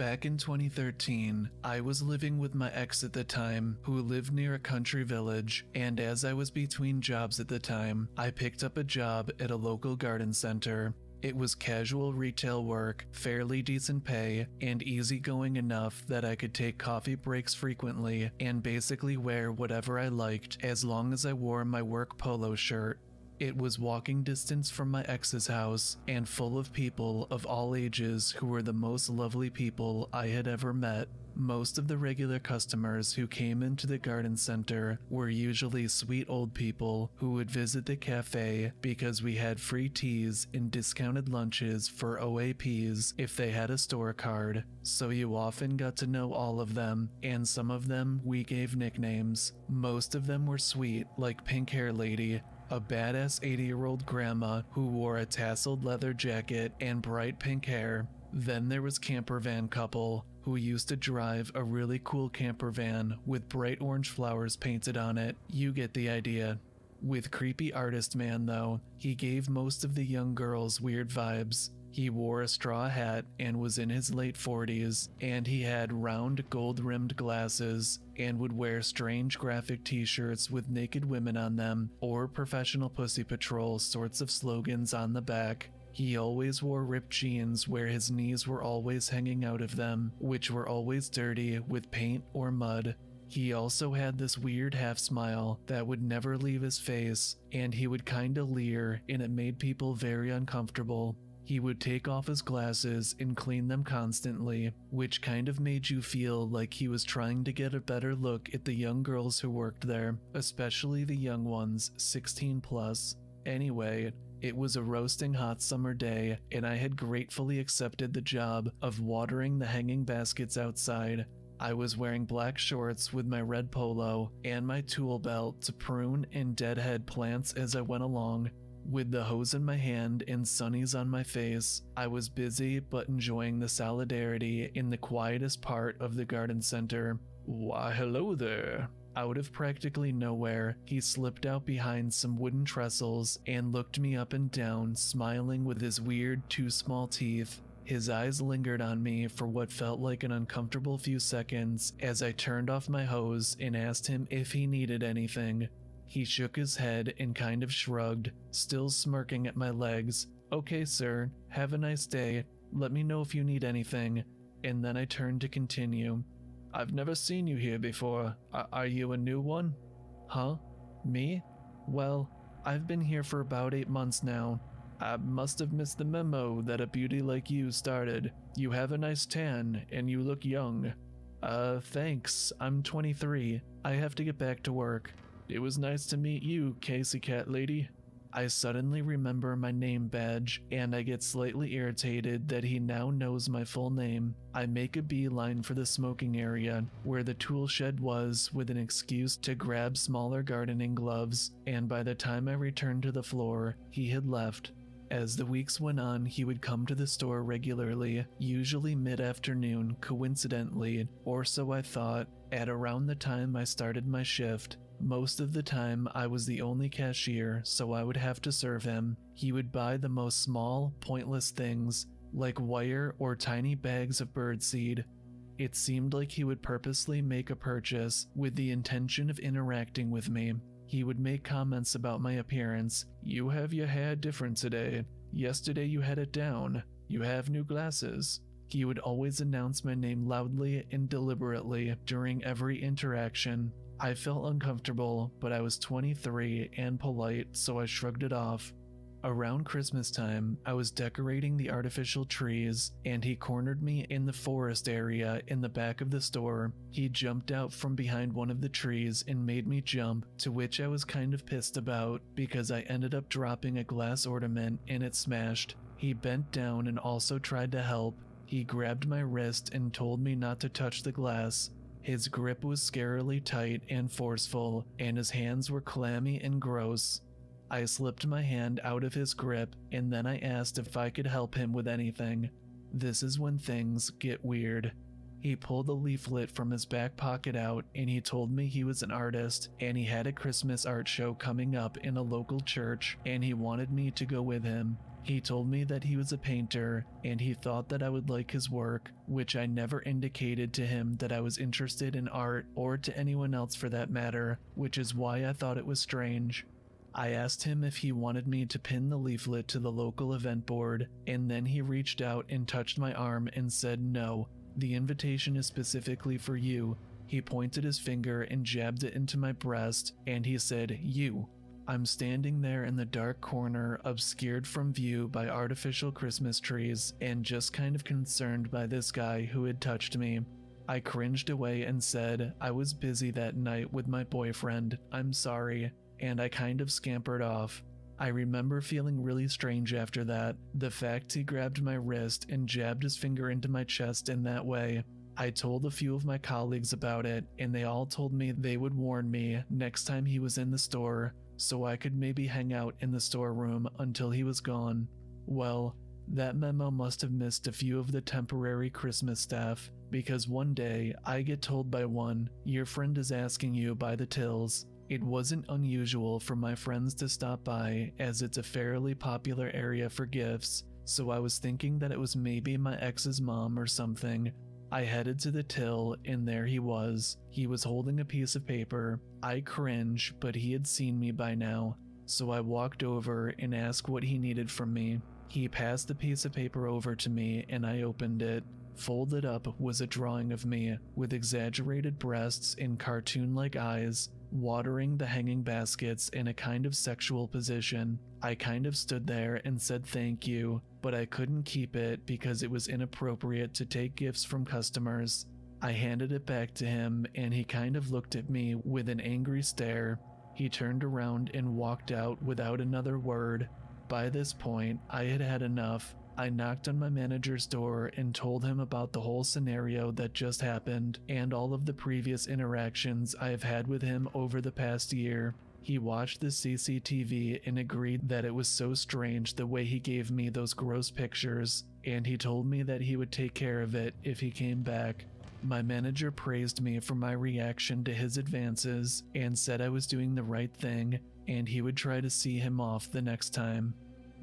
Back in 2013, I was living with my ex at the time, who lived near a country village, and as I was between jobs at the time, I picked up a job at a local garden center. It was casual retail work, fairly decent pay, and easygoing enough that I could take coffee breaks frequently and basically wear whatever I liked as long as I wore my work polo shirt. It was walking distance from my ex's house and full of people of all ages who were the most lovely people I had ever met. Most of the regular customers who came into the garden center were usually sweet old people who would visit the cafe because we had free teas and discounted lunches for OAPs if they had a store card, so you often got to know all of them, and some of them we gave nicknames. Most of them were sweet, like Pink Hair Lady, a badass 80-year-old grandma who wore a tasseled leather jacket and bright pink hair. Then there was Camper Van Couple, who used to drive a really cool camper van with bright orange flowers painted on it. You get the idea. With Creepy Artist Man though, he gave most of the young girls weird vibes. He wore a straw hat and was in his late 40s, and he had round gold-rimmed glasses and would wear strange graphic t-shirts with naked women on them or Professional Pussy Patrol sorts of slogans on the back. He always wore ripped jeans where his knees were always hanging out of them, which were always dirty with paint or mud. He also had this weird half smile that would never leave his face, and he would kinda leer, and it made people very uncomfortable. He would take off his glasses and clean them constantly, which kind of made you feel like he was trying to get a better look at the young girls who worked there, especially the young ones, 16 plus. Anyway, it was a roasting hot summer day, and I had gratefully accepted the job of watering the hanging baskets outside. I was wearing black shorts with my red polo and my tool belt to prune and deadhead plants as I went along. With the hose in my hand and sunnies on my face, I was busy but enjoying the solidarity in the quietest part of the garden center. Why, hello there. Out of practically nowhere, he slipped out behind some wooden trestles and looked me up and down, smiling with his weird, too small teeth. His eyes lingered on me for what felt like an uncomfortable few seconds as I turned off my hose and asked him if he needed anything. He shook his head and kind of shrugged, still smirking at my legs. Okay, sir, have a nice day. Let me know if you need anything. And then I turned to continue. I've never seen you here before. Are you a new one? Huh? Me? Well, I've been here for about 8 months now. I must have missed the memo that a beauty like you started. You have a nice tan, and you look young. Thanks. I'm 23. I have to get back to work. It was nice to meet you, Casey Cat Lady. I suddenly remember my name badge, and I get slightly irritated that he now knows my full name. I make a beeline for the smoking area, where the tool shed was, with an excuse to grab smaller gardening gloves, and by the time I returned to the floor, he had left. As the weeks went on, he would come to the store regularly, usually mid-afternoon, coincidentally, or so I thought, at around the time I started my shift. Most of the time, I was the only cashier, so I would have to serve him. He would buy the most small, pointless things, like wire or tiny bags of birdseed. It seemed like he would purposely make a purchase with the intention of interacting with me. He would make comments about my appearance. You have your hair different today. Yesterday you had it down. You have new glasses. He would always announce my name loudly and deliberately during every interaction. I felt uncomfortable, but I was 23 and polite, so I shrugged it off. Around Christmas time, I was decorating the artificial trees, and he cornered me in the forest area in the back of the store. He jumped out from behind one of the trees and made me jump, to which I was kind of pissed about because I ended up dropping a glass ornament and it smashed. He bent down and also tried to help. He grabbed my wrist and told me not to touch the glass. His grip was scarily tight and forceful, and his hands were clammy and gross. I slipped my hand out of his grip, and then I asked if I could help him with anything. This is when things get weird. He pulled a leaflet from his back pocket out, and he told me he was an artist, and he had a Christmas art show coming up in a local church, and he wanted me to go with him. He told me that he was a painter, and he thought that I would like his work, which I never indicated to him that I was interested in art, or to anyone else for that matter, which is why I thought it was strange. I asked him if he wanted me to pin the leaflet to the local event board, and then he reached out and touched my arm and said, "No, the invitation is specifically for you." He pointed his finger and jabbed it into my breast, and he said, "You." I'm standing there in the dark corner, obscured from view by artificial Christmas trees, and just kind of concerned by this guy who had touched me. I cringed away and said, I was busy that night with my boyfriend, I'm sorry, and I kind of scampered off. I remember feeling really strange after that, the fact he grabbed my wrist and jabbed his finger into my chest in that way. I told a few of my colleagues about it, and they all told me they would warn me next time he was in the store, so I could maybe hang out in the storeroom until he was gone. Well, that memo must have missed a few of the temporary Christmas staff, because one day I get told by one, "Your friend is asking you by the tills." It wasn't unusual for my friends to stop by, as it's a fairly popular area for gifts, so I was thinking that it was maybe my ex's mom or something. I headed to the till, and there he was. He was holding a piece of paper. I cringe, but he had seen me by now, so I walked over and asked what he needed from me. He passed the piece of paper over to me, and I opened it. Folded up was a drawing of me, with exaggerated breasts and cartoon-like eyes, watering the hanging baskets in a kind of sexual position. I kind of stood there and said thank you, but I couldn't keep it because it was inappropriate to take gifts from customers. I handed it back to him, and he kind of looked at me with an angry stare. He turned around and walked out without another word. By this point, I had had enough. I knocked on my manager's door and told him about the whole scenario that just happened and all of the previous interactions I have had with him over the past year. He watched the CCTV and agreed that it was so strange the way he gave me those gross pictures, and he told me that he would take care of it if he came back. My manager praised me for my reaction to his advances and said I was doing the right thing, and he would try to see him off the next time.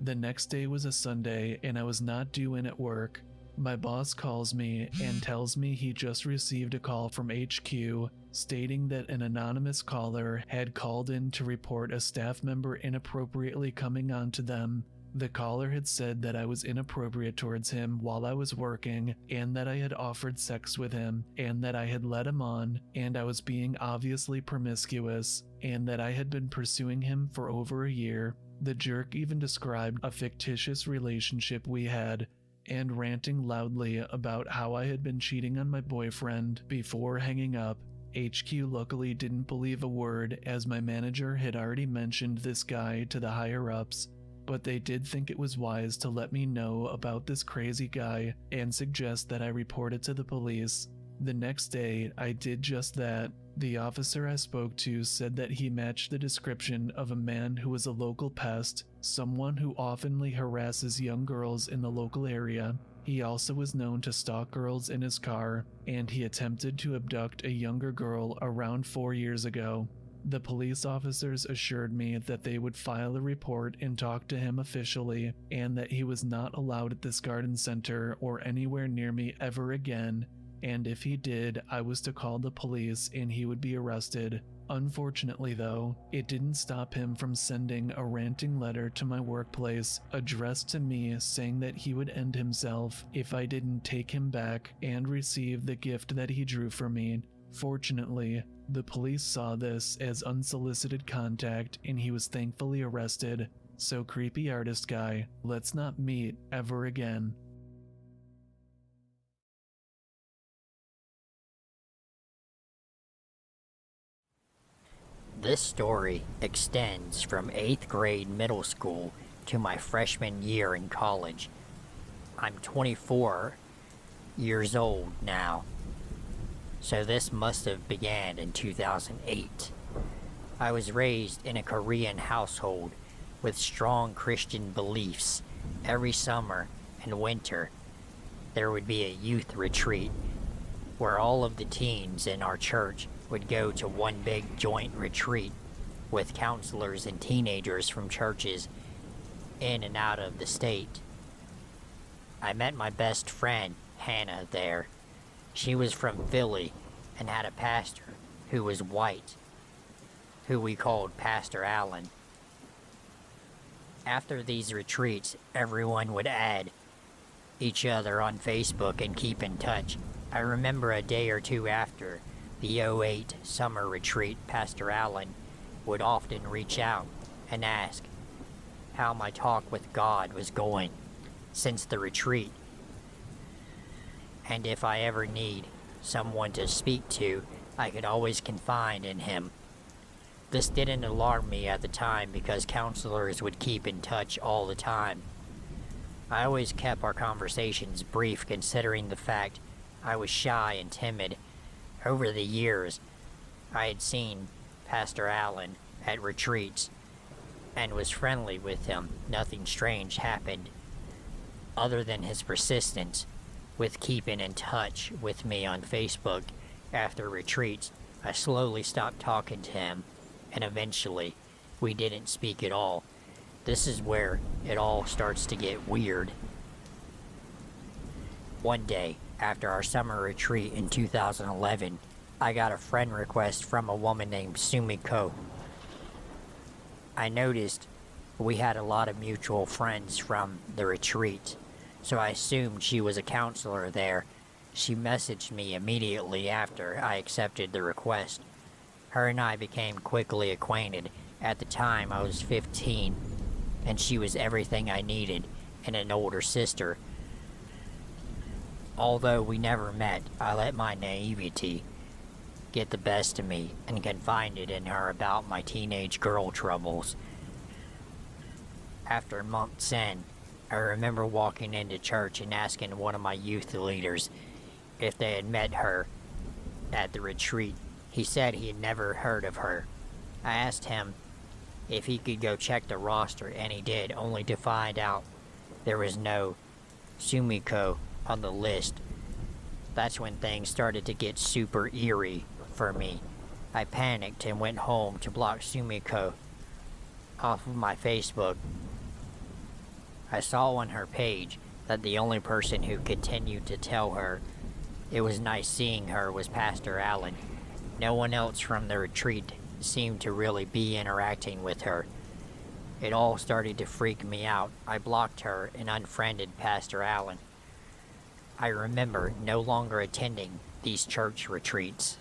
The next day was a Sunday and I was not due in at work. My boss calls me and tells me he just received a call from HQ stating that an anonymous caller had called in to report a staff member inappropriately coming on to them. The caller had said that I was inappropriate towards him while I was working and that I had offered sex with him and that I had led him on and I was being obviously promiscuous and that I had been pursuing him for over a year. The jerk even described a fictitious relationship we had and ranting loudly about how I had been cheating on my boyfriend before hanging up. HQ luckily didn't believe a word as my manager had already mentioned this guy to the higher-ups, but they did think it was wise to let me know about this crazy guy and suggest that I report it to the police. The next day, I did just that. The officer I spoke to said that he matched the description of a man who was a local pest, someone who oftenly harasses young girls in the local area. He also was known to stalk girls in his car, and he attempted to abduct a younger girl around 4 years ago. The police officers assured me that they would file a report and talk to him officially, and that he was not allowed at this garden center or anywhere near me ever again, and if he did, I was to call the police and he would be arrested. Unfortunately though, it didn't stop him from sending a ranting letter to my workplace addressed to me saying that he would end himself if I didn't take him back and receive the gift that he drew for me. Fortunately, the police saw this as unsolicited contact and he was thankfully arrested. So creepy artist guy, let's not meet ever again. This story extends from 8th grade middle school to my freshman year in college. I'm 24 years old now, so this must have began in 2008. I was raised in a Korean household with strong Christian beliefs. Every summer and winter, there would be a youth retreat where all of the teens in our church would go to one big joint retreat with counselors and teenagers from churches in and out of the state. I met my best friend, Hannah, there. She was from Philly and had a pastor who was white, who we called Pastor Allen. After these retreats, everyone would add each other on Facebook and keep in touch. I remember a day or two after the '08 summer retreat, Pastor Allen would often reach out and ask how my talk with God was going since the retreat, and if I ever need someone to speak to, I could always confide in him. This didn't alarm me at the time because counselors would keep in touch all the time. I always kept our conversations brief considering the fact I was shy and timid. Over the years, I had seen Pastor Allen at retreats and was friendly with him. Nothing strange happened other than his persistence with keeping in touch with me on Facebook. After retreats, I slowly stopped talking to him, and eventually, we didn't speak at all. This is where it all starts to get weird. One day, after our summer retreat in 2011, I got a friend request from a woman named Sumiko. I noticed we had a lot of mutual friends from the retreat, so I assumed she was a counselor there. She messaged me immediately after I accepted the request. Her and I became quickly acquainted. At the time, I was 15, and she was everything I needed and an older sister. Although we never met, I let my naivety get the best of me and confided in her about my teenage girl troubles. After months in, I remember walking into church and asking one of my youth leaders if they had met her at the retreat. He said he had never heard of her. I asked him if he could go check the roster, and he did, only to find out there was no Sumiko on the list. That's when things started to get super eerie for me. I panicked and went home to block Sumiko off of my Facebook. I saw on her page that the only person who continued to tell her it was nice seeing her was Pastor Allen. No one else from the retreat seemed to really be interacting with her. It all started to freak me out. I blocked her and unfriended Pastor Allen. I remember no longer attending these church retreats.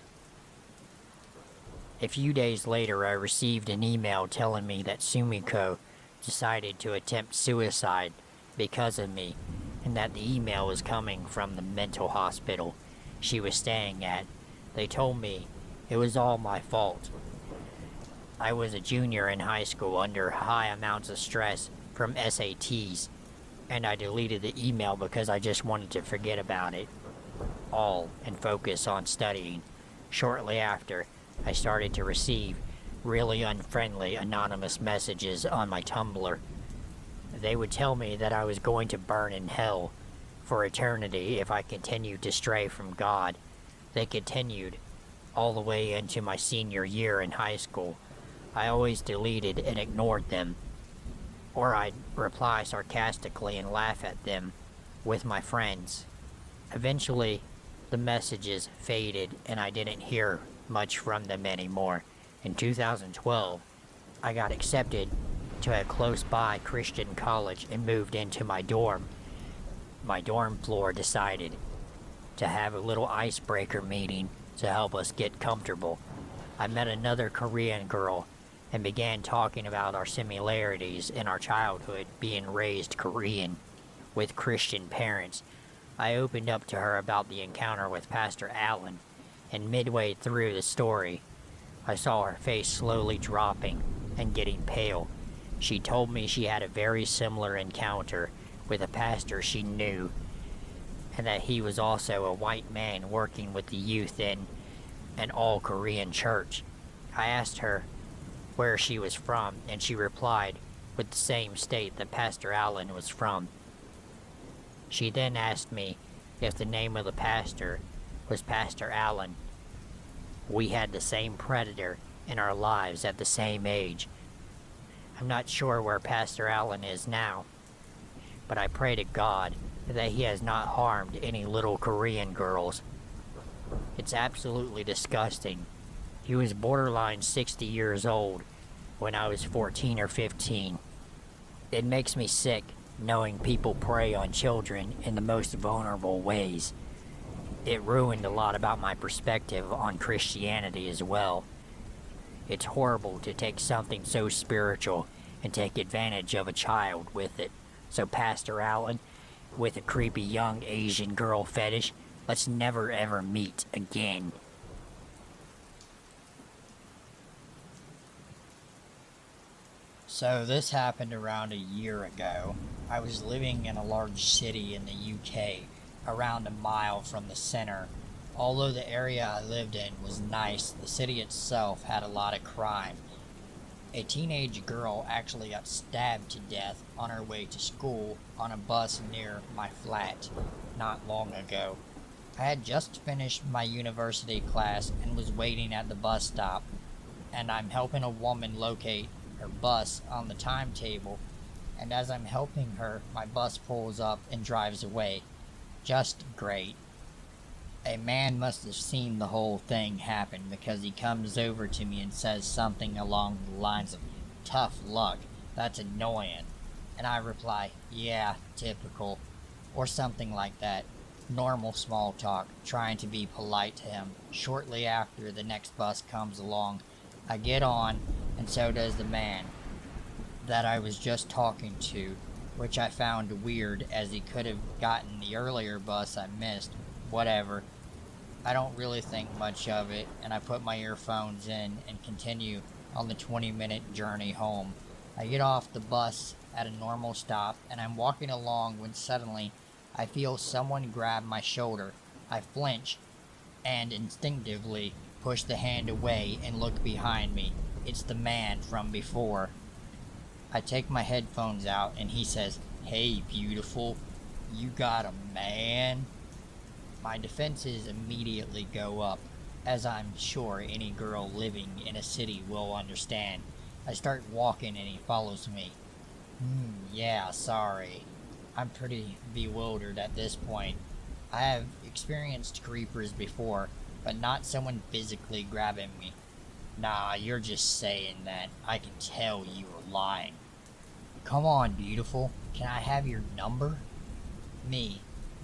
A few days later, I received an email telling me that Sumiko decided to attempt suicide because of me, and that the email was coming from the mental hospital she was staying at. They told me it was all my fault. I was a junior in high school under high amounts of stress from SATs, and I deleted the email because I just wanted to forget about it all and focus on studying. Shortly after, I started to receive really unfriendly anonymous messages on my Tumblr. They would tell me that I was going to burn in hell for eternity if I continued to stray from God. They continued all the way into my senior year in high school. I always deleted and ignored them, or I'd reply sarcastically and laugh at them with my friends. Eventually, the messages faded and I didn't hear much from them anymore. In 2012, I got accepted to a close-by Christian college and moved into my dorm. My dorm floor decided to have a little icebreaker meeting to help us get comfortable. I met another Korean girl and began talking about our similarities in our childhood being raised Korean with Christian parents. I opened up to her about the encounter with Pastor Allen, and midway through the story, I saw her face slowly dropping and getting pale. She told me she had a very similar encounter with a pastor she knew, and that he was also a white man working with the youth in an all-Korean church. I asked her where she was from, and she replied with the same state that Pastor Allen was from. She then asked me if the name of the pastor was Pastor Allen. We had the same predator in our lives at the same age. I'm not sure where Pastor Allen is now, but I pray to God that he has not harmed any little Korean girls. It's absolutely disgusting. He was borderline 60 years old when I was 14 or 15. It makes me sick knowing people prey on children in the most vulnerable ways. It ruined a lot about my perspective on Christianity as well. It's horrible to take something so spiritual and take advantage of a child with it. So Pastor Allen, with a creepy young Asian girl fetish, let's never ever meet again. So this happened around a year ago. I was living in a large city in the UK, around a mile from the center. Although the area I lived in was nice, the city itself had a lot of crime. A teenage girl actually got stabbed to death on her way to school on a bus near my flat not long ago. I had just finished my university class and was waiting at the bus stop, and I'm helping a woman locate her bus on the timetable, and as I'm helping her, my bus pulls up and drives away. Just great. A man must have seen the whole thing happen, because he comes over to me and says something along the lines of, "Tough luck, that's annoying." And I reply, "Yeah, typical," or something like that. Normal small talk, trying to be polite to him. Shortly after, the next bus comes along. I get on, and so does the man that I was just talking to, which I found weird, as he could have gotten the earlier bus I missed. Whatever. I don't really think much of it, and I put my earphones in and continue on the 20-minute journey home. I get off the bus at a normal stop, and I'm walking along when suddenly I feel someone grab my shoulder. I flinch and instinctively push the hand away and look behind me. It's the man from before. I take my headphones out and he says, "Hey, beautiful, you got a man?" My defenses immediately go up, as I'm sure any girl living in a city will understand. I start walking and he follows me. Yeah, sorry. I'm pretty bewildered at this point. I have experienced creepers before, but not someone physically grabbing me. Nah, you're just saying that. I can tell you are lying. Come on, beautiful. Can I have your number? Me.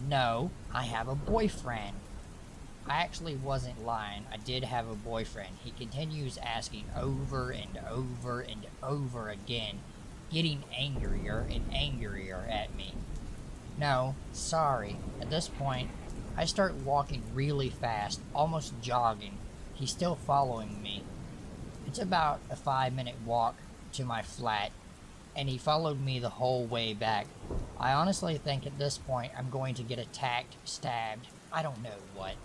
No, I have a boyfriend. I actually wasn't lying. I did have a boyfriend. He continues asking over and over and over again, getting angrier and angrier at me. No, sorry. At this point, I start walking really fast, almost jogging. He's still following me. It's about a 5-minute walk to my flat, and he followed me the whole way back. I honestly think at this point I'm going to get attacked, stabbed, I don't know what.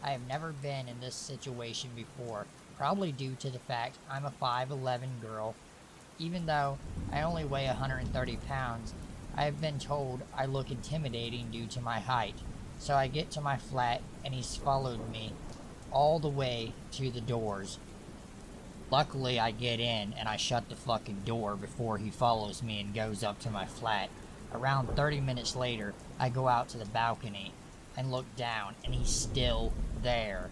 I have never been in this situation before, probably due to the fact I'm a 5'11" girl. Even though I only weigh 130 pounds, I have been told I look intimidating due to my height. So I get to my flat and he's followed me all the way to the doors. Luckily I get in and I shut the fucking door before he follows me and goes up to my flat. Around 30 minutes later, I go out to the balcony and look down and he's still there.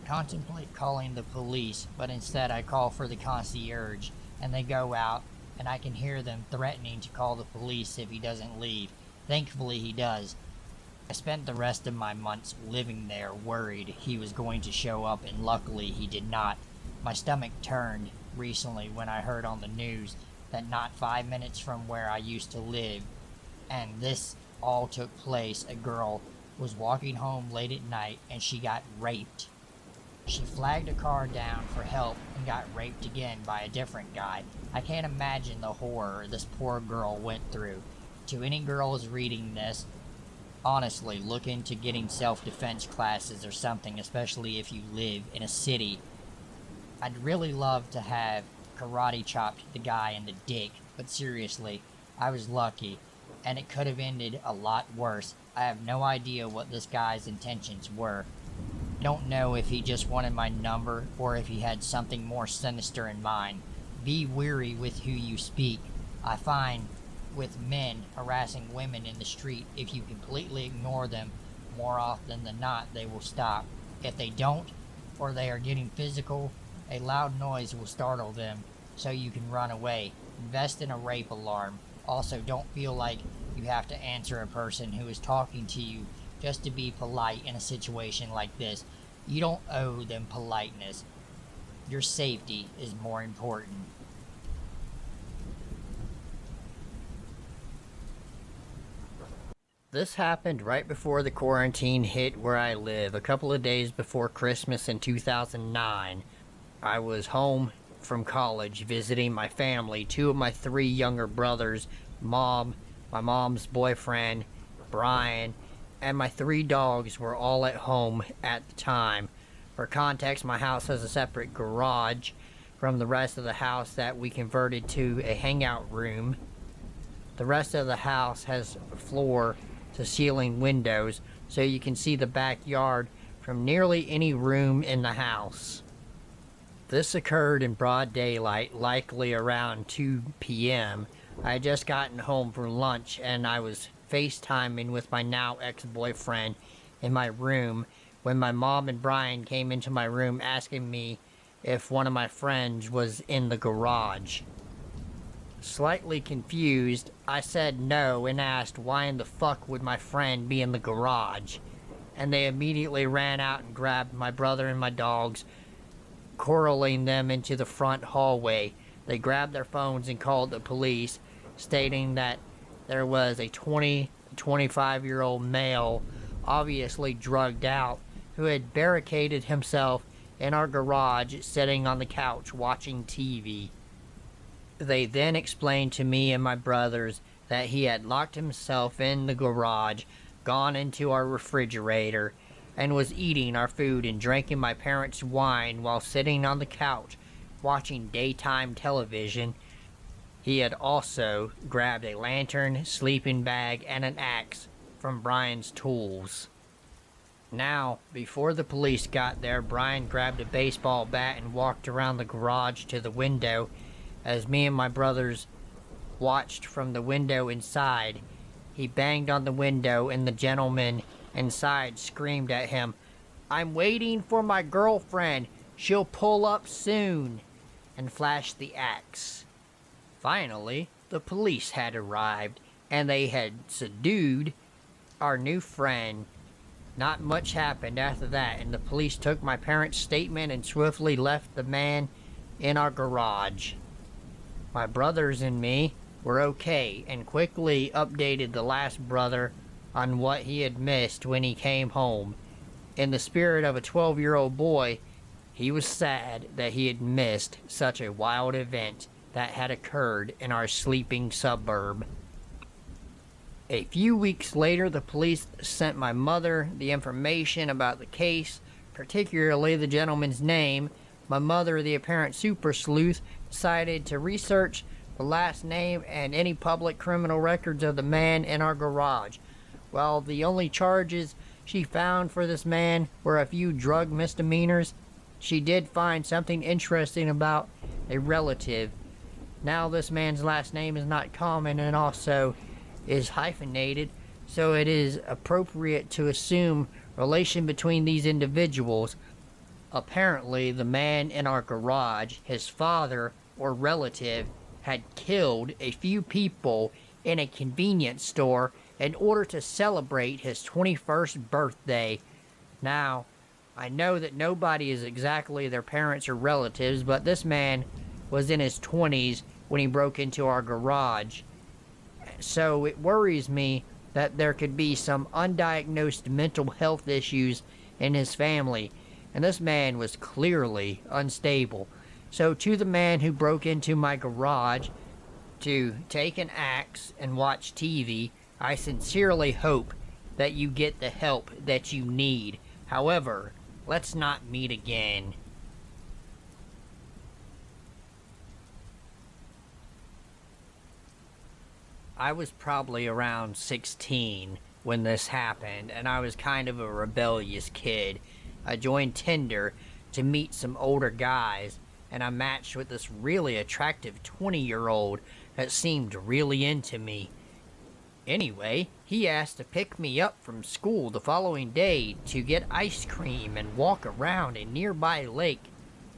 Contemplate calling the police, but instead I call for the concierge and they go out and I can hear them threatening to call the police if he doesn't leave. Thankfully he does. I spent the rest of my months living there worried he was going to show up, and luckily he did not. My stomach turned recently when I heard on the news that not 5 minutes from where I used to live, and this all took place, a girl was walking home late at night and she got raped. She flagged a car down for help and got raped again by a different guy. I can't imagine the horror this poor girl went through. To any girls reading this, honestly, look into getting self-defense classes or something, especially if you live in a city. I'd really love to have karate chopped the guy in the dick, but seriously, I was lucky, and it could have ended a lot worse. I have no idea what this guy's intentions were. I don't know if he just wanted my number or if he had something more sinister in mind. Be wary with who you speak. I find with men harassing women in the street, if you completely ignore them, more often than not they will stop. If they don't, or they are getting physical, a loud noise will startle them, so you can run away. Invest in a rape alarm. Also, don't feel like you have to answer a person who is talking to you just to be polite in a situation like this. You don't owe them politeness. Your safety is more important. This happened right before the quarantine hit where I live, a couple of days before Christmas in 2009. I was home from college visiting my family, 2 of my 3 younger brothers, mom, my mom's boyfriend, Brian, and my 3 dogs were all at home at the time. For context, my house has a separate garage from the rest of the house that we converted to a hangout room. The rest of the house has floor to ceiling windows, so you can see the backyard from nearly any room in the house. This occurred in broad daylight, likely around 2 p.m. I had just gotten home from lunch and I was FaceTiming with my now ex-boyfriend in my room when my mom and Brian came into my room asking me if one of my friends was in the garage. Slightly confused, I said no and asked why in the fuck would my friend be in the garage, and they immediately ran out and grabbed my brother and my dogs, corralling them into the front hallway. They grabbed their phones and called the police, stating that there was a 20 to 25-year-old male, obviously drugged out, who had barricaded himself in our garage sitting on the couch watching TV. They then explained to me and my brothers that he had locked himself in the garage, gone into our refrigerator, and was eating our food and drinking my parents' wine while sitting on the couch watching daytime television. He had also grabbed a lantern, sleeping bag, and an axe from Brian's tools. Now, before the police got there, Brian grabbed a baseball bat and walked around the garage to the window. As me and my brothers watched from the window inside, he banged on the window and the gentleman inside screamed at him, "I'm waiting for my girlfriend. She'll pull up soon," and flashed the axe. Finally, the police had arrived, and they had subdued our new friend. Not much happened after that, and the police took my parents' statement and swiftly left the man in our garage. My brothers and me were okay, and quickly updated the last brother on what he had missed when he came home. In the spirit of a 12-year-old boy, he was sad that he had missed such a wild event that had occurred in our sleeping suburb. A few weeks later, the police sent my mother the information about the case, particularly the gentleman's name. My mother, the apparent super sleuth, decided to research the last name and any public criminal records of the man in our garage. While the only charges she found for this man were a few drug misdemeanors, she did find something interesting about a relative. Now this man's last name is not common and also is hyphenated, so it is appropriate to assume relation between these individuals. Apparently, the man in our garage, his father or relative, had killed a few people in a convenience store in order to celebrate his 21st birthday. Now, I know that nobody is exactly their parents or relatives, but this man was in his 20s when he broke into our garage. So it worries me that there could be some undiagnosed mental health issues in his family, and this man was clearly unstable. So to the man who broke into my garage to take an axe and watch TV, I sincerely hope that you get the help that you need. However, let's not meet again. I was probably around 16 when this happened, and I was kind of a rebellious kid. I joined Tinder to meet some older guys, and I matched with this really attractive 20-year-old that seemed really into me. Anyway, he asked to pick me up from school the following day to get ice cream and walk around a nearby lake.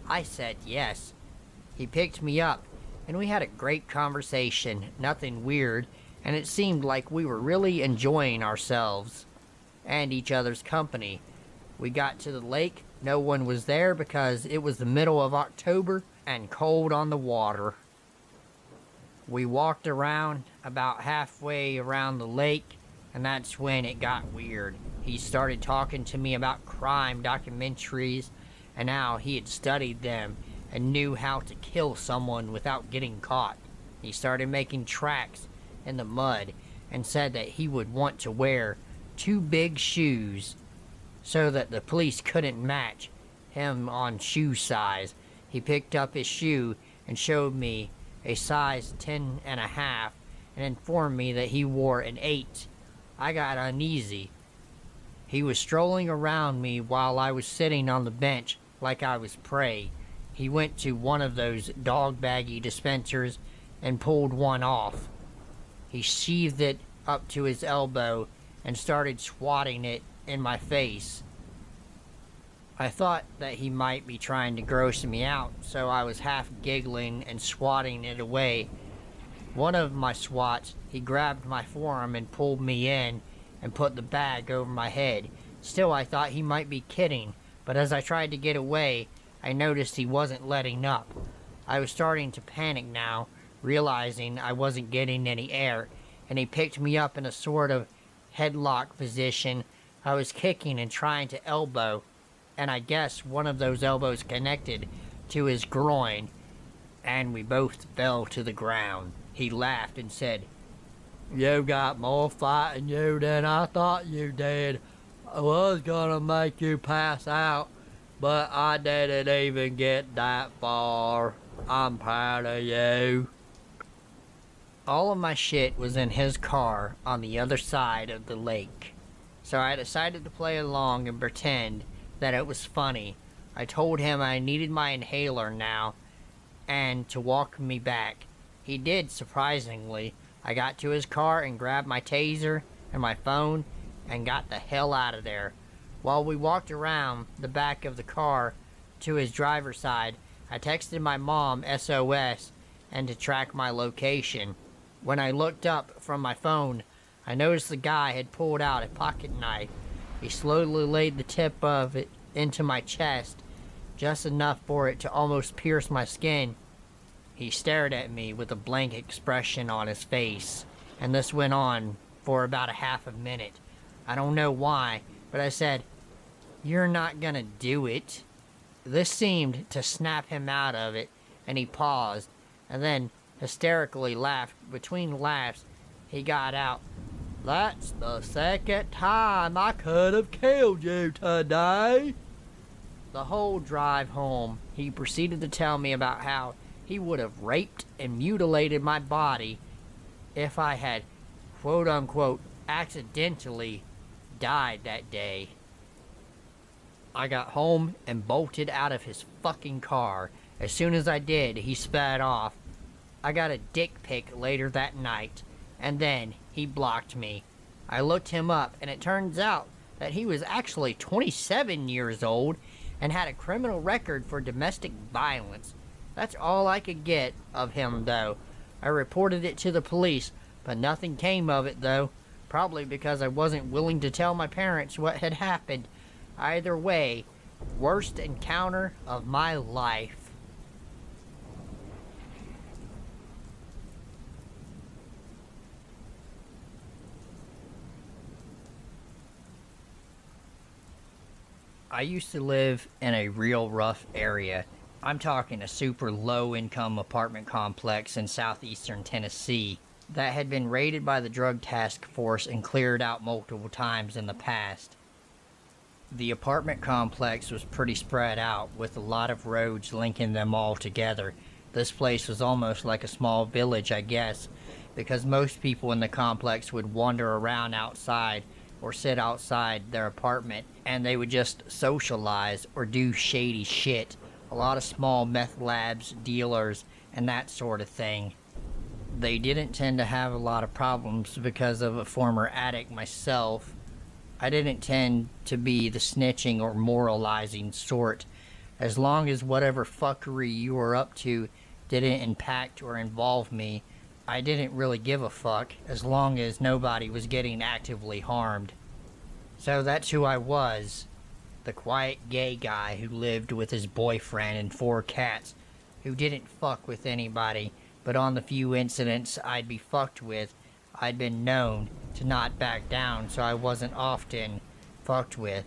I said yes. He picked me up, and we had a great conversation, nothing weird, and it seemed like we were really enjoying ourselves and each other's company. We got to the lake. No one was there because it was the middle of October and cold on the water. We walked around about halfway around the lake, and that's when it got weird. He started talking to me about crime documentaries and how he had studied them and knew how to kill someone without getting caught. He started making tracks in the mud and said that he would want to wear 2 big shoes so that the police couldn't match him on shoe size. He picked up his shoe and showed me a size 10.5 and informed me that he wore an 8. I got uneasy. He was strolling around me while I was sitting on the bench like I was prey. He went to one of those dog baggy dispensers and pulled one off. He sheathed it up to his elbow and started swatting it in my face. I thought that he might be trying to gross me out, so I was half giggling and swatting it away. One of my swats, he grabbed my forearm and pulled me in and put the bag over my head. Still, I thought he might be kidding, but as I tried to get away, I noticed he wasn't letting up. I was starting to panic now, realizing I wasn't getting any air, and he picked me up in a sort of headlock position. I was kicking and trying to elbow, and I guess one of those elbows connected to his groin. and we both fell to the ground. He laughed and said, "You got more fight in you than I thought you did. I was gonna make you pass out, but I didn't even get that far. I'm proud of you." All of my shit was in his car on the other side of the lake, so I decided to play along and pretend that it was funny. I told him I needed my inhaler now and to walk me back. He did, surprisingly. I got to his car and grabbed my taser and my phone and got the hell out of there. While we walked around the back of the car to his driver's side, I texted my mom SOS and to track my location. When I looked up from my phone, I noticed the guy had pulled out a pocket knife. He slowly laid the tip of it into my chest, just enough for it to almost pierce my skin. He stared at me with a blank expression on his face, and this went on for about a half a minute. I don't know why, but I said, "You're not gonna do it." This seemed to snap him out of it, and he paused, and then hysterically laughed. Between laughs, he got out, "That's the second time I could have killed you today." The whole drive home, he proceeded to tell me about how he would have raped and mutilated my body if I had, quote unquote, accidentally died that day. I got home and bolted out of his fucking car. As soon as I did, he sped off. I got a dick pic later that night, and then he blocked me. I looked him up, and it turns out that he was actually 27 years old and had a criminal record for domestic violence. That's all I could get of him, though. I reported it to the police, but nothing came of it, though. Probably because I wasn't willing to tell my parents what had happened. Either way, worst encounter of my life. I used to live in a real rough area. I'm talking a super low-income apartment complex in southeastern Tennessee that had been raided by the Drug Task Force and cleared out multiple times in the past. The apartment complex was pretty spread out, with a lot of roads linking them all together. This place was almost like a small village, I guess, because most people in the complex would wander around outside or sit outside their apartment, and they would just socialize or do shady shit. A lot of small meth labs, dealers, and that sort of thing. They didn't tend to have a lot of problems because of a former addict myself. I didn't tend to be the snitching or moralizing sort. As long as whatever fuckery you were up to didn't impact or involve me, I didn't really give a fuck, as long as nobody was getting actively harmed. So that's who I was. The quiet gay guy who lived with his boyfriend and 4 cats, who didn't fuck with anybody, but on the few incidents I'd be fucked with, I'd been known to not back down, so I wasn't often fucked with.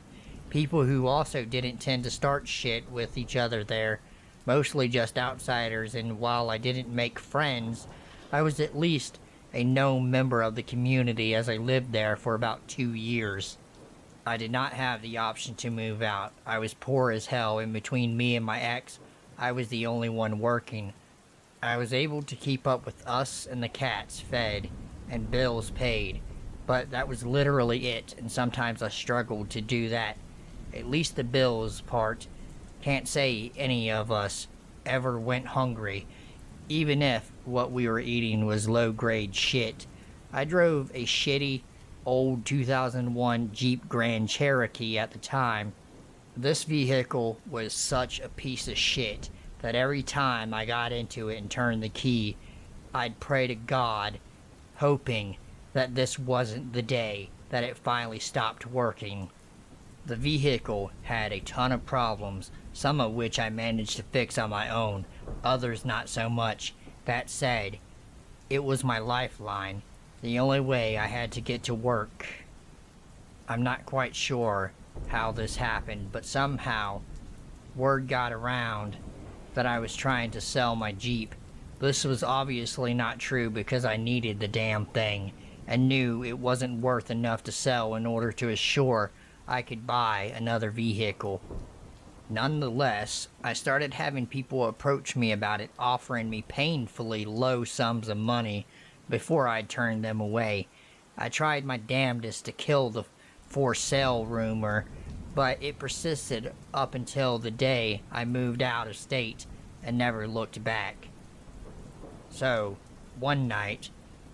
People who also didn't tend to start shit with each other there, mostly just outsiders, and while I didn't make friends, I was at least a known member of the community as I lived there for about 2 years. I did not have the option to move out. I was poor as hell, and between me and my ex, I was the only one working. I was able to keep up with us and the cats fed and bills paid, but that was literally it, and sometimes I struggled to do that. At least the bills part. Can't say any of us ever went hungry, even if what we were eating was low-grade shit. I drove a shitty, old 2001 Jeep Grand Cherokee at the time. This vehicle was such a piece of shit that every time I got into it and turned the key, I'd pray to God, hoping that this wasn't the day that it finally stopped working. The vehicle had a ton of problems, some of which I managed to fix on my own, others not so much. That said, it was my lifeline, the only way I had to get to work. I'm not quite sure how this happened, but somehow word got around that I was trying to sell my Jeep. This was obviously not true because I needed the damn thing and knew it wasn't worth enough to sell in order to assure I could buy another vehicle. Nonetheless, I started having people approach me about it, offering me painfully low sums of money before I'd turned them away. I tried my damnedest to kill the for sale rumor, but it persisted up until the day I moved out of state and never looked back. So, one night,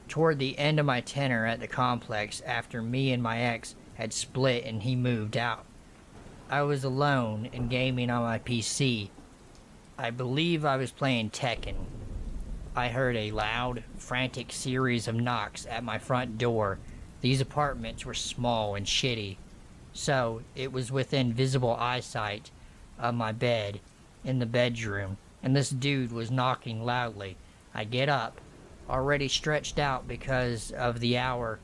toward the end of my tenure at the complex after me and my ex had split and he moved out, I was alone and gaming on my PC. I believe I was playing Tekken. I heard a loud, frantic series of knocks at my front door. These apartments were small and shitty, so it was within visible eyesight of my bed in the bedroom, and this dude was knocking loudly. I get up, already stretched out because of the hour,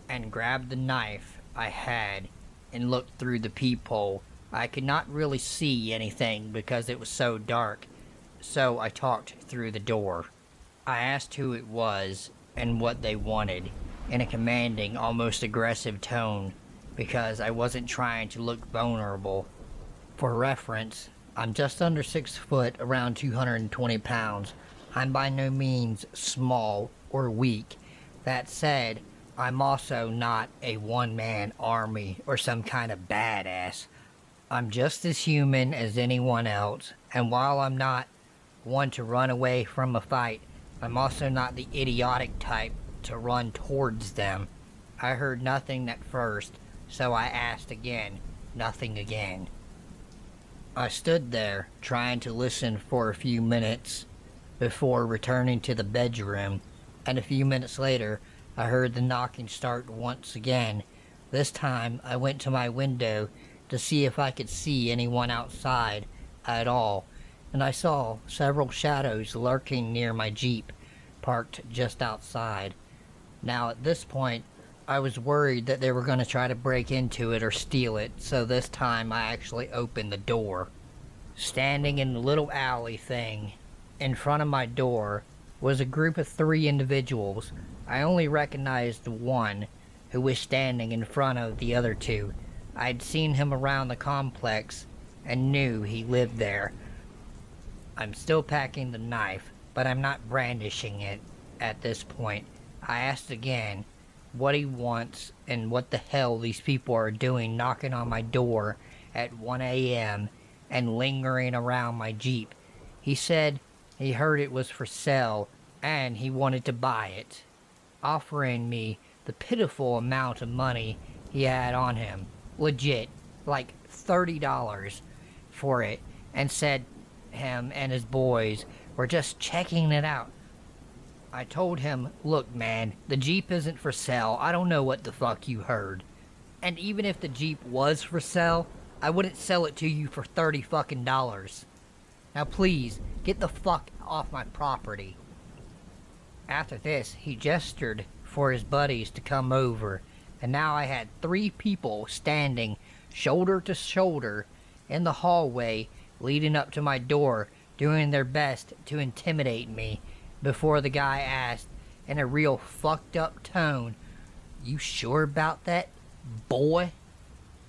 and grabbed the knife I had and looked through the peephole. I could not really see anything because it was so dark, so I talked through the door. I asked who it was and what they wanted in a commanding, almost aggressive tone because I wasn't trying to look vulnerable. For reference, I'm just under 6 foot, around 220 pounds. I'm by no means small or weak. That said, I'm also not a one-man army or some kind of badass. I'm just as human as anyone else, and while I'm not one to run away from a fight, I'm also not the idiotic type to run towards them. I heard nothing at first, so I asked again. Nothing again. I stood there, trying to listen for a few minutes before returning to the bedroom, and a few minutes later, I heard the knocking start once again. This time, I went to my window to see if I could see anyone outside at all, and I saw several shadows lurking near my Jeep, parked just outside. Now at this point, I was worried that they were going to try to break into it or steal it, so this time I actually opened the door. Standing in the little alley thing in front of my door was a group of 3 individuals. I only recognized the one who was standing in front of the other 2. I'd seen him around the complex and knew he lived there. I'm still packing the knife, but I'm not brandishing it at this point. I asked again what he wants and what the hell these people are doing knocking on my door at 1 a.m. and lingering around my Jeep. He said he heard it was for sale and he wanted to buy it, offering me the pitiful amount of money he had on him. Legit, like $30 for it, and said him and his boys were just checking it out. I told him, look man, the Jeep isn't for sale. I don't know what the fuck you heard. And even if the Jeep was for sale, I wouldn't sell it to you for $30 fucking dollars. Now please, get the fuck off my property. After this, he gestured for his buddies to come over, and now I had 3 people standing shoulder to shoulder in the hallway leading up to my door, doing their best to intimidate me, before the guy asked in a real fucked up tone, "You sure about that, boy?"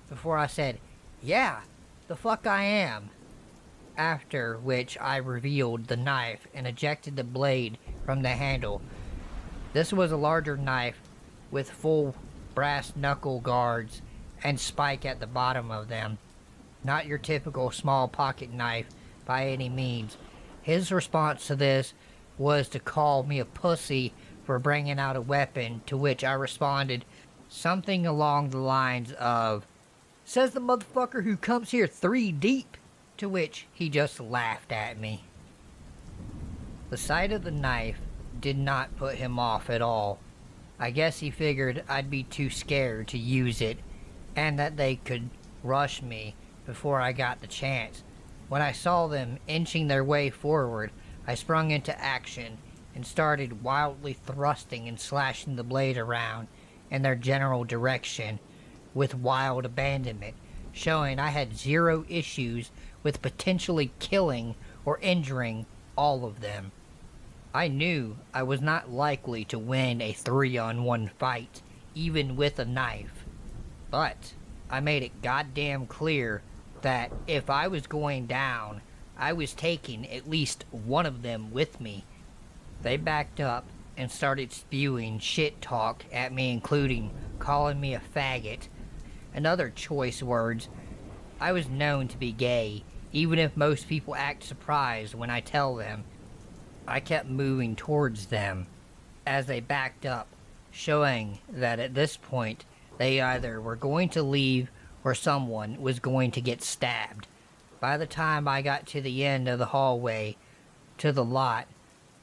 Before I said, "Yeah, the fuck I am." After which I revealed the knife and ejected the blade from the handle. This was a larger knife with full brass knuckle guards and spike at the bottom of them. Not your typical small pocket knife by any means. His response to this was to call me a pussy for bringing out a weapon, to which I responded something along the lines of, "Says the motherfucker who comes here 3 deep," to which he just laughed at me. The sight of the knife did not put him off at all. I guess he figured I'd be too scared to use it, and that they could rush me before I got the chance. When I saw them inching their way forward, I sprung into action and started wildly thrusting and slashing the blade around in their general direction with wild abandonment, showing I had zero issues with potentially killing or injuring all of them. I knew I was not likely to win a 3-on-1 fight, even with a knife. But I made it goddamn clear that if I was going down, I was taking at least one of them with me. They backed up and started spewing shit talk at me, including calling me a faggot and other choice words. I was known to be gay, even if most people act surprised when I tell them. I kept moving towards them as they backed up, showing that at this point they either were going to leave or someone was going to get stabbed. By the time I got to the end of the hallway, to the lot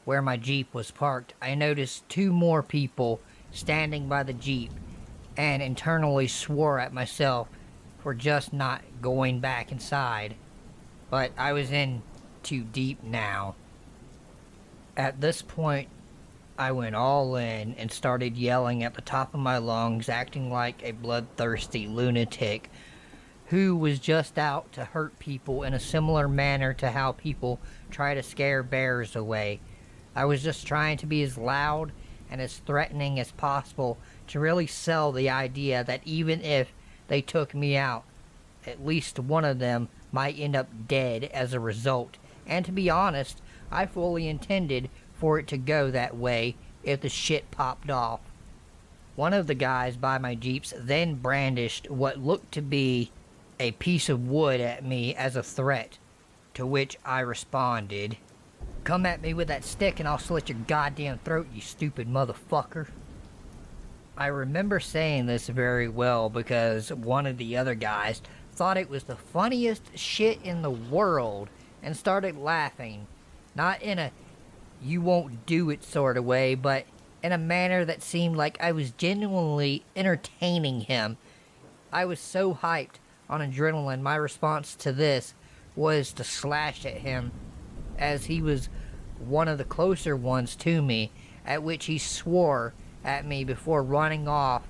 where my Jeep was parked, I noticed 2 more people standing by the Jeep and internally swore at myself for just not going back inside. But I was in too deep now. At this point, I went all in and started yelling at the top of my lungs, acting like a bloodthirsty lunatic who was just out to hurt people in a similar manner to how people try to scare bears away. I was just trying to be as loud and as threatening as possible to really sell the idea that even if they took me out, at least one of them might end up dead as a result. And to be honest, I fully intended for it to go that way if the shit popped off. One of the guys by my Jeeps then brandished what looked to be a piece of wood at me as a threat, to which I responded, "Come at me with that stick and I'll slit your goddamn throat, you stupid motherfucker." I remember saying this very well because one of the other guys thought it was the funniest shit in the world and started laughing, not in a "you won't do it" sort of way, but in a manner that seemed like I was genuinely entertaining him. I was so hyped on adrenaline, my response to this was to slash at him, as he was one of the closer ones to me, at which he swore at me before running off,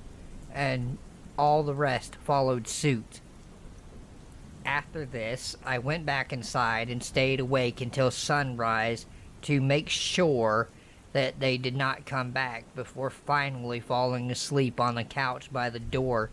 and all the rest followed suit. After this, I went back inside and stayed awake until sunrise to make sure that they did not come back, before finally falling asleep on the couch by the door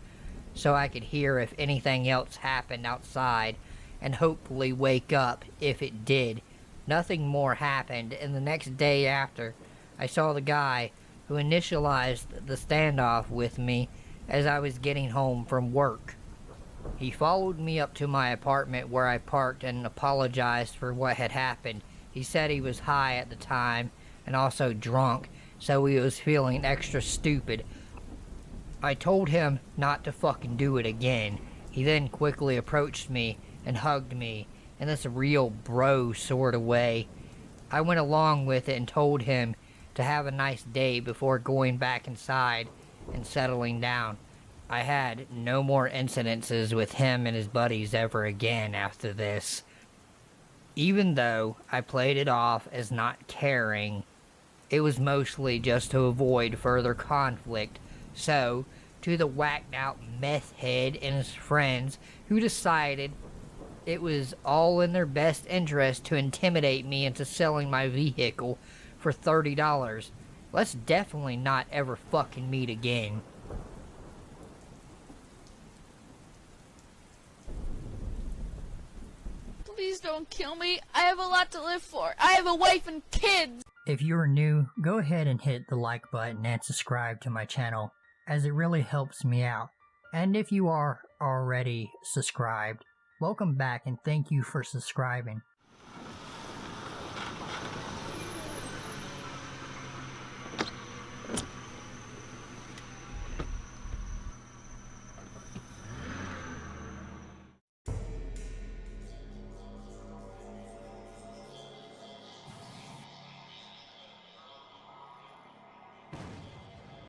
so I could hear if anything else happened outside and hopefully wake up if it did. Nothing more happened, and the next day after, I saw the guy who initialized the standoff with me as I was getting home from work. He followed me up to my apartment where I parked and apologized for what had happened. He said he was high at the time and also drunk, so he was feeling extra stupid. I told him not to fucking do it again. He then quickly approached me and hugged me in this real bro sort of way. I went along with it and told him to have a nice day before going back inside and settling down. I had no more incidences with him and his buddies ever again after this. Even though I played it off as not caring, it was mostly just to avoid further conflict. So, to the whacked out meth head and his friends who decided it was all in their best interest to intimidate me into selling my vehicle for $30, let's definitely not ever fucking meet again. Please don't kill me. I have a lot to live for. I have a wife and kids. If you are new, go ahead and hit the like button and subscribe to my channel, as it really helps me out. And if you are already subscribed, welcome back and thank you for subscribing.